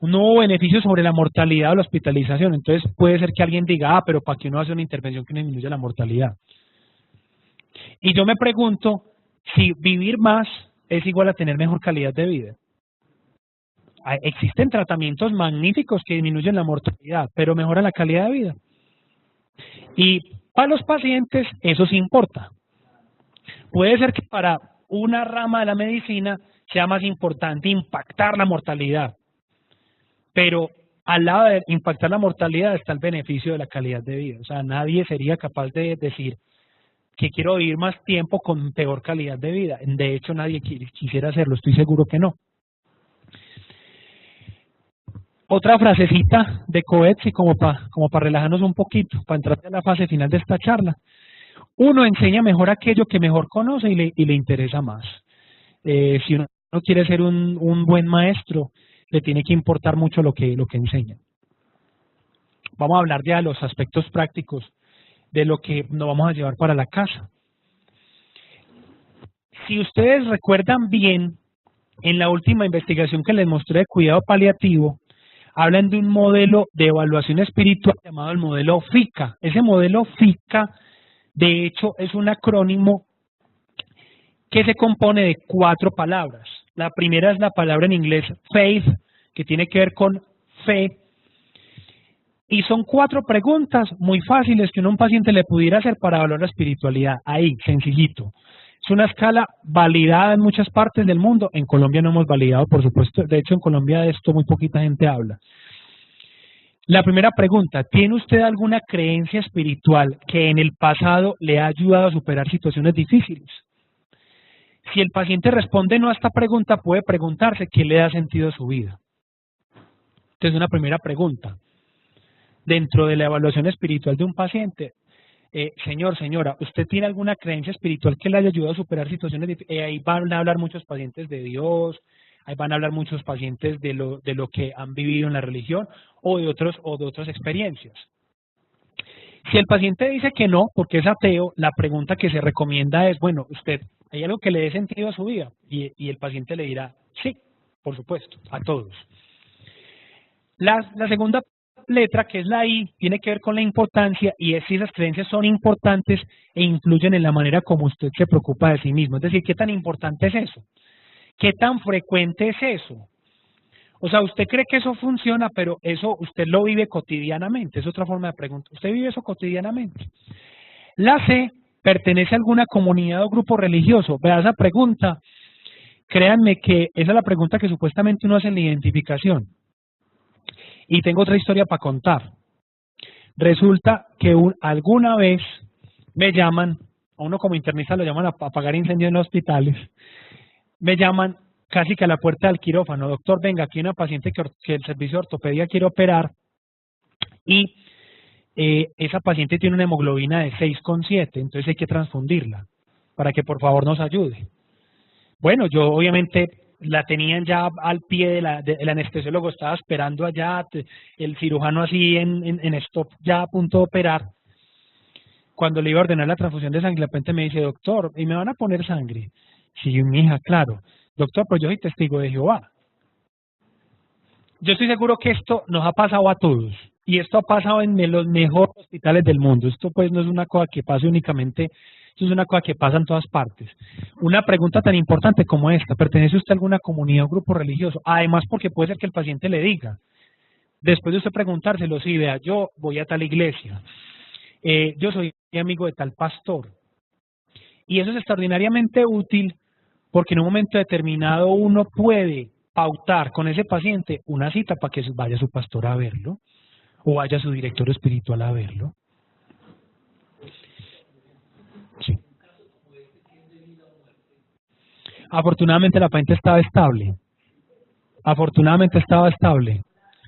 No hubo beneficio sobre la mortalidad o la hospitalización. Entonces puede ser que alguien diga, pero ¿para qué uno hace una intervención que no disminuye la mortalidad? Y yo me pregunto si vivir más es igual a tener mejor calidad de vida. Existen tratamientos magníficos que disminuyen la mortalidad, pero mejoran la calidad de vida. Y para los pacientes eso sí importa. Puede ser que para una rama de la medicina sea más importante impactar la mortalidad, pero al lado de impactar la mortalidad está el beneficio de la calidad de vida. O sea, nadie sería capaz de decir que quiero vivir más tiempo con peor calidad de vida. De hecho, nadie quisiera hacerlo, estoy seguro que no. Otra frasecita de Coetzee como para relajarnos un poquito, para entrar a la fase final de esta charla. Uno enseña mejor aquello que mejor conoce y le interesa más. Si uno quiere ser un buen maestro, le tiene que importar mucho lo que enseña. Vamos a hablar ya de los aspectos prácticos de lo que nos vamos a llevar para la casa. Si ustedes recuerdan bien, en la última investigación que les mostré de cuidado paliativo, hablan de un modelo de evaluación espiritual llamado el modelo FICA. Ese modelo FICA, de hecho, es un acrónimo que se compone de 4 palabras. La primera es la palabra en inglés faith, que tiene que ver con fe. Y son 4 preguntas muy fáciles que uno a un paciente le pudiera hacer para evaluar la espiritualidad. Ahí, sencillito. Es una escala validada en muchas partes del mundo. En Colombia no hemos validado, por supuesto. De hecho, en Colombia de esto muy poquita gente habla. La primera pregunta, ¿tiene usted alguna creencia espiritual que en el pasado le ha ayudado a superar situaciones difíciles? Si el paciente responde no a esta pregunta, puede preguntarse qué le da sentido a su vida. Entonces, una primera pregunta. Dentro de la evaluación espiritual de un paciente, señor, señora, ¿usted tiene alguna creencia espiritual que le haya ayudado a superar situaciones difíciles? Ahí van a hablar muchos pacientes de Dios, ahí van a hablar muchos pacientes de lo que han vivido en la religión o de otras experiencias. Si el paciente dice que no, porque es ateo, la pregunta que se recomienda es, bueno, usted, ¿hay algo que le dé sentido a su vida? Y el paciente le dirá, sí, por supuesto, a todos. La segunda letra, que es la I, tiene que ver con la importancia, y es si esas creencias son importantes e influyen en la manera como usted se preocupa de sí mismo. Es decir, ¿qué tan importante es eso? ¿Qué tan frecuente es eso? O sea, usted cree que eso funciona, pero eso usted lo vive cotidianamente. Es otra forma de preguntar. ¿Usted vive eso cotidianamente? La C, ¿pertenece a alguna comunidad o grupo religioso? Vea esa pregunta. Créanme que esa es la pregunta que supuestamente uno hace en la identificación. Y tengo otra historia para contar. Resulta que alguna vez me llaman, a uno como internista lo llaman a apagar incendios en los hospitales, me llaman casi que a la puerta del quirófano: doctor, venga, aquí hay una paciente que el servicio de ortopedia quiere operar y esa paciente tiene una hemoglobina de 6,7, entonces hay que transfundirla para que por favor nos ayude. Bueno, yo obviamente la tenían ya al pie el anestesiólogo estaba esperando allá, el cirujano así en stop ya a punto de operar. Cuando le iba a ordenar la transfusión de sangre, de repente me dice: doctor, ¿y me van a poner sangre? Sí, mi hija, claro. Doctor, pues yo soy testigo de Jehová. Yo estoy seguro que esto nos ha pasado a todos, y esto ha pasado en los mejores hospitales del mundo. Esto pues no es una cosa que pase únicamente, esto es una cosa que pasa en todas partes. Una pregunta tan importante como esta: ¿pertenece usted a alguna comunidad o grupo religioso? Además, porque puede ser que el paciente le diga, después de usted preguntárselo: sí, vea, yo voy a tal iglesia, yo soy amigo de tal pastor. Y eso es extraordinariamente útil, porque en un momento determinado uno puede pautar con ese paciente una cita para que vaya su pastor a verlo, o vaya su director espiritual a verlo. Sí. Afortunadamente la paciente estaba estable. Afortunadamente estaba estable.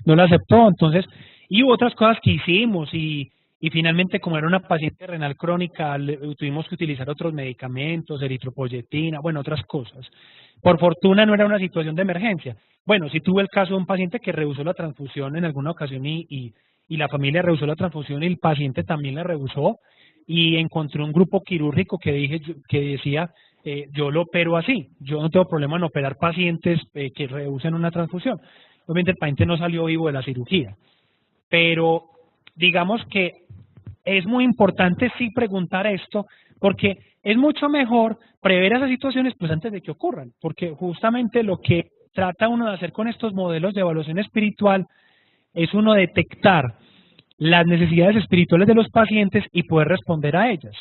No la aceptó, entonces, y hubo otras cosas que hicimos, y finalmente, como era una paciente renal crónica, tuvimos que utilizar otros medicamentos, eritropoyetina, bueno, otras cosas. Por fortuna no era una situación de emergencia. Bueno, sí tuve el caso de un paciente que rehusó la transfusión en alguna ocasión y la familia rehusó la transfusión y el paciente también la rehusó, y encontré un grupo quirúrgico que decía: yo lo opero así, yo no tengo problema en operar pacientes que rehusen una transfusión. Obviamente el paciente no salió vivo de la cirugía, pero digamos que es muy importante sí preguntar esto, porque es mucho mejor prever esas situaciones pues antes de que ocurran, porque justamente lo que trata uno de hacer con estos modelos de evaluación espiritual es uno detectar las necesidades espirituales de los pacientes y poder responder a ellas.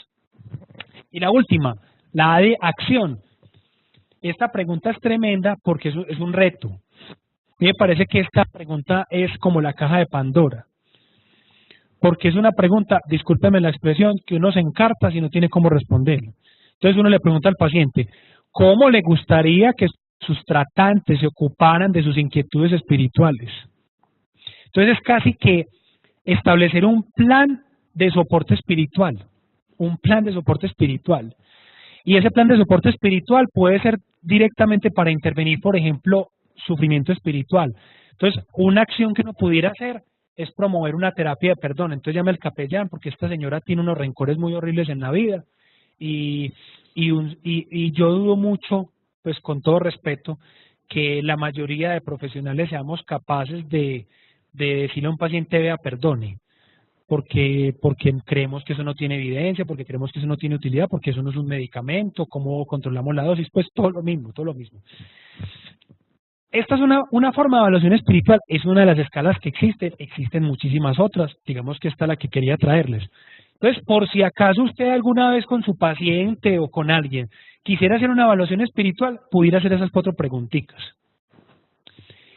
Y la última, la A de acción. Esta pregunta es tremenda porque es un reto. A mí me parece que esta pregunta es como la caja de Pandora, porque es una pregunta, discúlpeme la expresión, que uno se encarta si no tiene cómo responder. Entonces uno le pregunta al paciente: ¿cómo le gustaría que sus tratantes se ocuparan de sus inquietudes espirituales? Entonces es casi que establecer un plan de soporte espiritual, un plan de soporte espiritual. Y ese plan de soporte espiritual puede ser directamente para intervenir, por ejemplo, sufrimiento espiritual. Entonces, una acción que uno pudiera hacer es promover una terapia de perdón. Entonces llame al capellán, porque esta señora tiene unos rencores muy horribles en la vida, y yo dudo mucho, pues con todo respeto, que la mayoría de profesionales seamos capaces de decirle a un paciente: vea, perdone, porque creemos que eso no tiene evidencia, porque creemos que eso no tiene utilidad, porque eso no es un medicamento, cómo controlamos la dosis, pues todo lo mismo, todo lo mismo. Esta es una forma de evaluación espiritual, es una de las escalas que existen muchísimas otras, digamos que esta es la que quería traerles. Entonces, por si acaso usted alguna vez con su paciente o con alguien quisiera hacer una evaluación espiritual, pudiera hacer esas 4 preguntitas.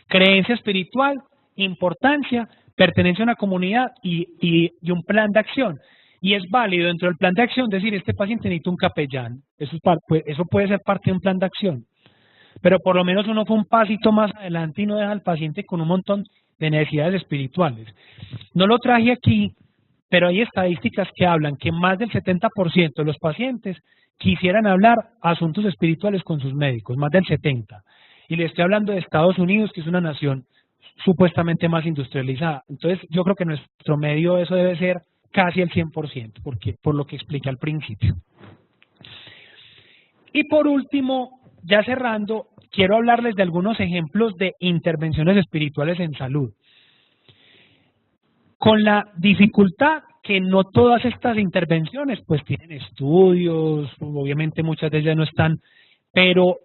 Creencia espiritual, importancia, pertenencia a una comunidad y un plan de acción. Y es válido dentro del plan de acción decir: este paciente necesita un capellán. Eso puede ser parte de un plan de acción. Pero por lo menos uno fue un pasito más adelante y no deja al paciente con un montón de necesidades espirituales. No lo traje aquí, pero hay estadísticas que hablan que más del 70% de los pacientes quisieran hablar asuntos espirituales con sus médicos, más del 70%. Y le estoy hablando de Estados Unidos, que es una nación supuestamente más industrializada. Entonces yo creo que en nuestro medio eso debe ser casi el 100%, por lo que expliqué al principio. Y por último, ya cerrando, quiero hablarles de algunos ejemplos de intervenciones espirituales en salud. con la dificultad que no todas estas intervenciones pues tienen estudios, obviamente muchas de ellas no están, pero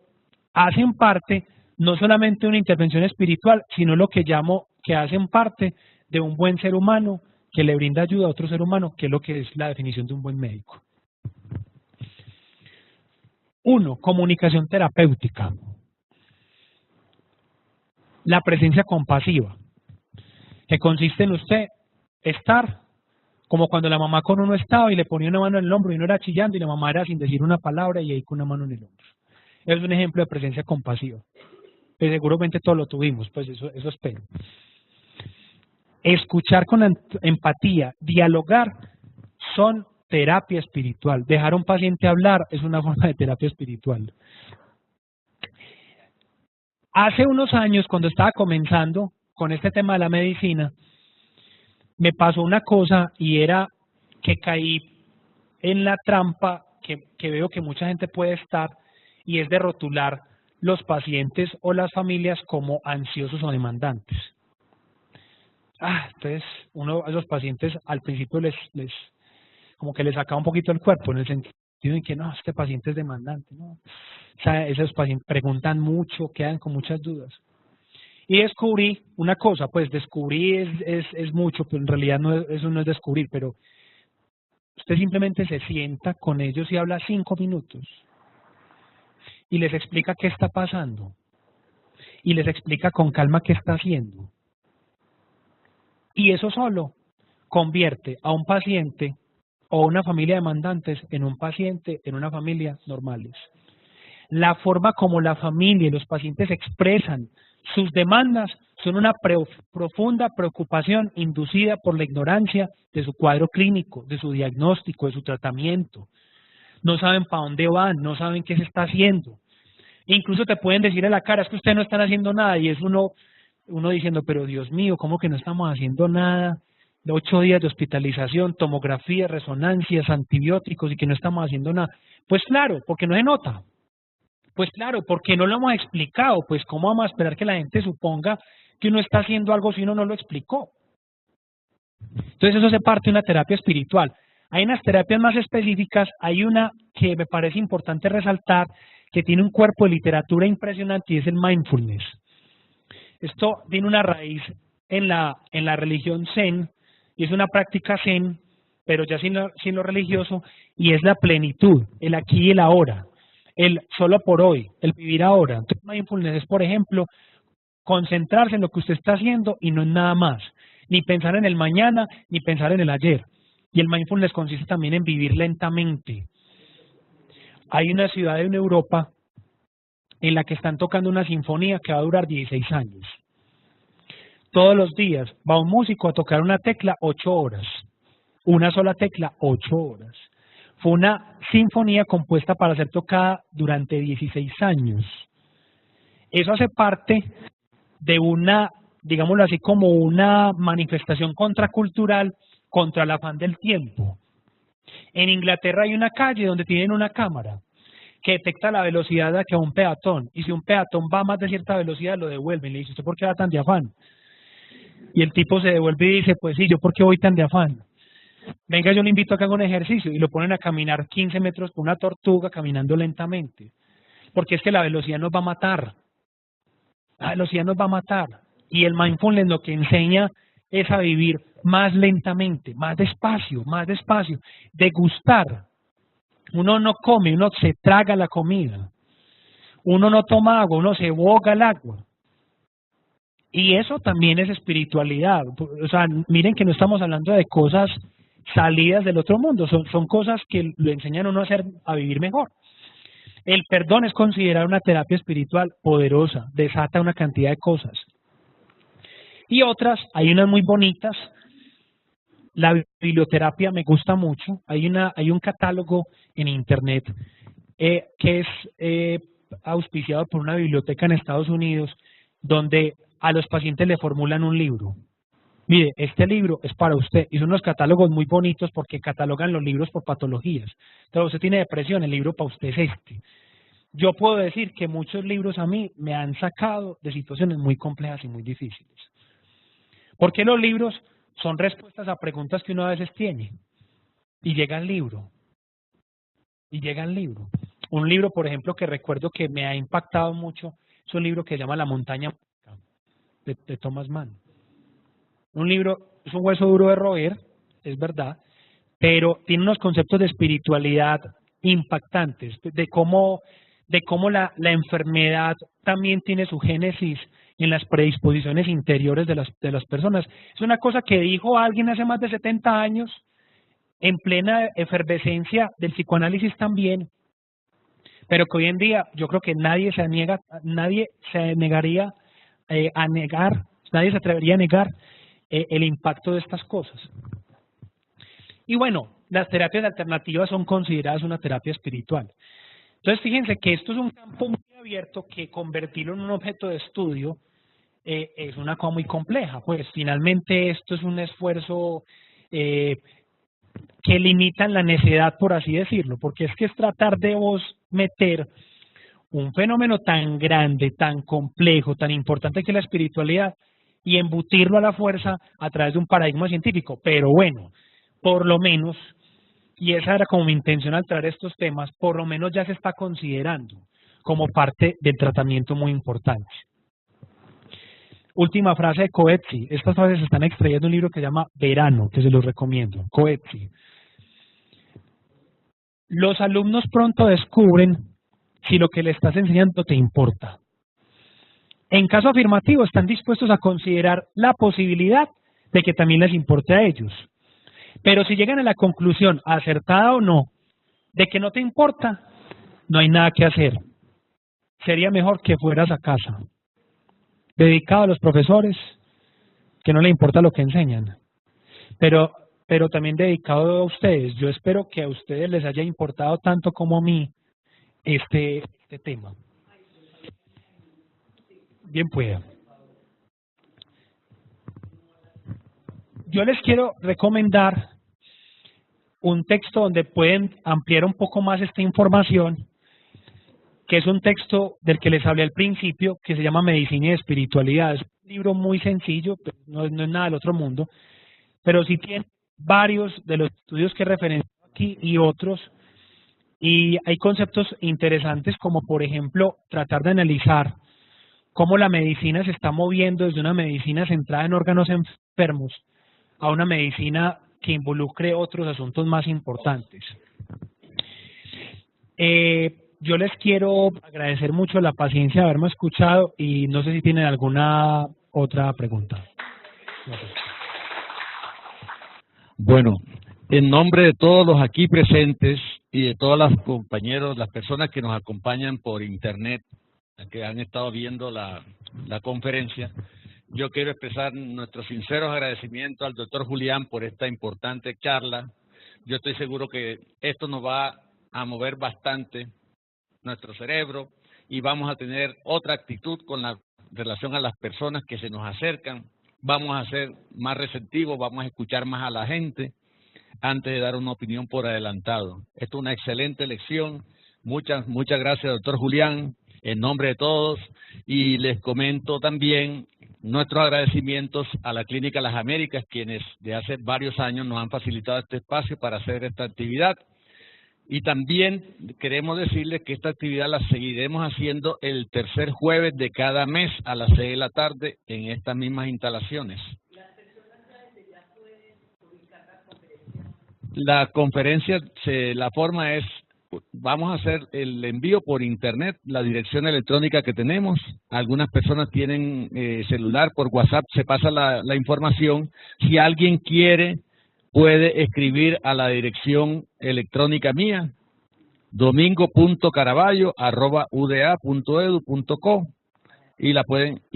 hacen parte no solamente de una intervención espiritual, sino lo que llamo que hacen parte de un buen ser humano que le brinda ayuda a otro ser humano, que es lo que es la definición de un buen médico. 1. Comunicación terapéutica. La presencia compasiva, que consiste en usted estar como cuando la mamá con uno estaba y le ponía una mano en el hombro y uno era chillando y la mamá era sin decir una palabra y ahí con una mano en el hombro. Es un ejemplo de presencia compasiva. Pues seguramente todos lo tuvimos, pues eso espero. Escuchar con empatía, dialogar, son terapia espiritual. Dejar a un paciente hablar es una forma de terapia espiritual. Hace unos años, cuando estaba comenzando con este tema de la medicina, me pasó una cosa y era que caí en la trampa que veo que mucha gente puede estar, y es de rotular los pacientes o las familias como ansiosos o demandantes. Entonces, uno a los pacientes al principio les como que les saca un poquito el cuerpo, en el sentido en que no, este paciente es demandante, ¿no? O sea, esos pacientes preguntan mucho, quedan con muchas dudas. Y descubrí una cosa, pues descubrí es mucho, pero en realidad eso no es descubrir, pero usted simplemente se sienta con ellos y habla 5 minutos y les explica qué está pasando y les explica con calma qué está haciendo. Y eso solo convierte a un paciente o una familia de demandantes en un paciente, en una familia normales. La forma como la familia y los pacientes expresan sus demandas son una profunda preocupación inducida por la ignorancia de su cuadro clínico, de su diagnóstico, de su tratamiento. No saben para dónde van, no saben qué se está haciendo. Incluso te pueden decir a la cara, es que ustedes no están haciendo nada, y es uno diciendo, pero Dios mío, ¿cómo que no estamos haciendo nada? 8 días de hospitalización, tomografía, resonancias, antibióticos y que no estamos haciendo nada. Pues claro, porque no se nota. Pues claro, porque no lo hemos explicado. Pues ¿cómo vamos a esperar que la gente suponga que uno está haciendo algo si uno no lo explicó? Entonces eso se parte de una terapia espiritual. Hay unas terapias más específicas, hay una que me parece importante resaltar, que tiene un cuerpo de literatura impresionante y es el mindfulness. Esto tiene una raíz en la religión Zen, y es una práctica Zen, pero ya sin lo religioso, y es la plenitud, el aquí y el ahora, el solo por hoy, el vivir ahora. Entonces mindfulness es, por ejemplo, concentrarse en lo que usted está haciendo y no en nada más, ni pensar en el mañana, ni pensar en el ayer. Y el mindfulness consiste también en vivir lentamente. Hay una ciudad en Europa en la que están tocando una sinfonía que va a durar 16 años. Todos los días va un músico a tocar una tecla 8 horas. Una sola tecla, 8 horas. Fue una sinfonía compuesta para ser tocada durante 16 años. Eso hace parte de una, digámoslo así, como una manifestación contracultural contra el afán del tiempo. En Inglaterra hay una calle donde tienen una cámara que detecta la velocidad a que va un peatón, y si un peatón va a más de cierta velocidad lo devuelven. Le dice, ¿usted por qué va tan de afán? Y el tipo se devuelve y dice, pues sí, ¿yo por qué voy tan de afán? Venga, yo le invito a que haga un ejercicio, y lo ponen a caminar 15 metros con una tortuga caminando lentamente, porque es que la velocidad nos va a matar. La velocidad nos va a matar. Y el mindfulness lo que enseña es a vivir más lentamente, más despacio, degustar. Uno no come, uno se traga la comida. Uno no toma agua, uno se boga el agua. Y eso también es espiritualidad. O sea, miren que no estamos hablando de cosas salidas del otro mundo, son cosas que le enseñan a uno a vivir mejor. El perdón es considerado una terapia espiritual poderosa, desata una cantidad de cosas. Y otras, hay unas muy bonitas. La biblioterapia me gusta mucho. Hay un catálogo en internet que es auspiciado por una biblioteca en Estados Unidos, donde a los pacientes le formulan un libro. Mire, este libro es para usted. Y son unos catálogos muy bonitos porque catalogan los libros por patologías. Entonces, usted tiene depresión, el libro para usted es este. Yo puedo decir que muchos libros a mí me han sacado de situaciones muy complejas y muy difíciles. ¿Por qué los libros? son respuestas a preguntas que uno a veces tiene. Y llega el libro. Un libro, por ejemplo, que recuerdo que me ha impactado mucho, es un libro que se llama La montaña de Thomas Mann. Un libro, es un hueso duro de roer, es verdad, pero tiene unos conceptos de espiritualidad impactantes, de cómo la enfermedad también tiene su génesis en las predisposiciones interiores de las personas. Es una cosa que dijo alguien hace más de 70 años, en plena efervescencia del psicoanálisis también, pero que hoy en día yo creo que nadie se atrevería a negar el impacto de estas cosas. Y bueno, las terapias alternativas son consideradas una terapia espiritual. Entonces fíjense que esto es un campo muy abierto, que convertirlo en un objeto de estudio es una cosa muy compleja. Pues finalmente esto es un esfuerzo que limitan la necedad, por así decirlo, porque es que es tratar de vos meter un fenómeno tan grande, tan complejo, tan importante que es la espiritualidad, y embutirlo a la fuerza a través de un paradigma científico. Pero bueno, por lo menos, y esa era como mi intención al traer estos temas, por lo menos ya se está considerando como parte del tratamiento muy importante. Última frase de Coetzee. Estas frases están extraídas de un libro que se llama Verano, que se los recomiendo. Coetzee. Los alumnos pronto descubren si lo que le estás enseñando te importa. En caso afirmativo, están dispuestos a considerar la posibilidad de que también les importe a ellos. Pero si llegan a la conclusión, acertada o no, de que no te importa, no hay nada que hacer. Sería mejor que fueras a casa, dedicado a los profesores, que no le importa lo que enseñan, pero también dedicado a ustedes. Yo espero que a ustedes les haya importado tanto como a mí este tema. Bien pueda. Yo les quiero recomendar un texto donde pueden ampliar un poco más esta información, que es un texto del que les hablé al principio, que se llama Medicina y Espiritualidad. Es un libro muy sencillo, no es nada del otro mundo, pero sí tiene varios de los estudios que referencio aquí y otros, y hay conceptos interesantes como, por ejemplo, tratar de analizar cómo la medicina se está moviendo desde una medicina centrada en órganos enfermos a una medicina que involucre otros asuntos más importantes. Yo les quiero agradecer mucho la paciencia de haberme escuchado y no sé si tienen alguna otra pregunta. Bueno, en nombre de todos los aquí presentes y de todos los compañeros, las personas que nos acompañan por internet, que han estado viendo la conferencia, yo quiero expresar nuestros sinceros agradecimientos al doctor Julián por esta importante charla. Yo estoy seguro que esto nos va a mover bastante nuestro cerebro y vamos a tener otra actitud con la relación a las personas que se nos acercan. Vamos a ser más receptivos, vamos a escuchar más a la gente antes de dar una opinión por adelantado. Esto es una excelente lección. Muchas gracias, doctor Julián, en nombre de todos. Y les comento también nuestros agradecimientos a la Clínica Las Américas, quienes de hace varios años nos han facilitado este espacio para hacer esta actividad. Y también queremos decirles que esta actividad la seguiremos haciendo el tercer jueves de cada mes a las 6 de la tarde en estas mismas instalaciones. ¿Las personas ya pueden publicar la conferencia? La conferencia, la forma es, vamos a hacer el envío por internet, la dirección electrónica que tenemos. Algunas personas tienen celular, por WhatsApp se pasa la información. Si alguien quiere, puede escribir a la dirección electrónica mía, domingo.caraballo@uda.edu.co, y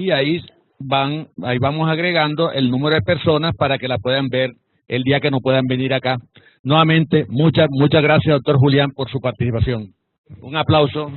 ahí vamos agregando el número de personas para que la puedan ver el día que no puedan venir acá. Nuevamente, muchas gracias, doctor Julián, por su participación. Un aplauso.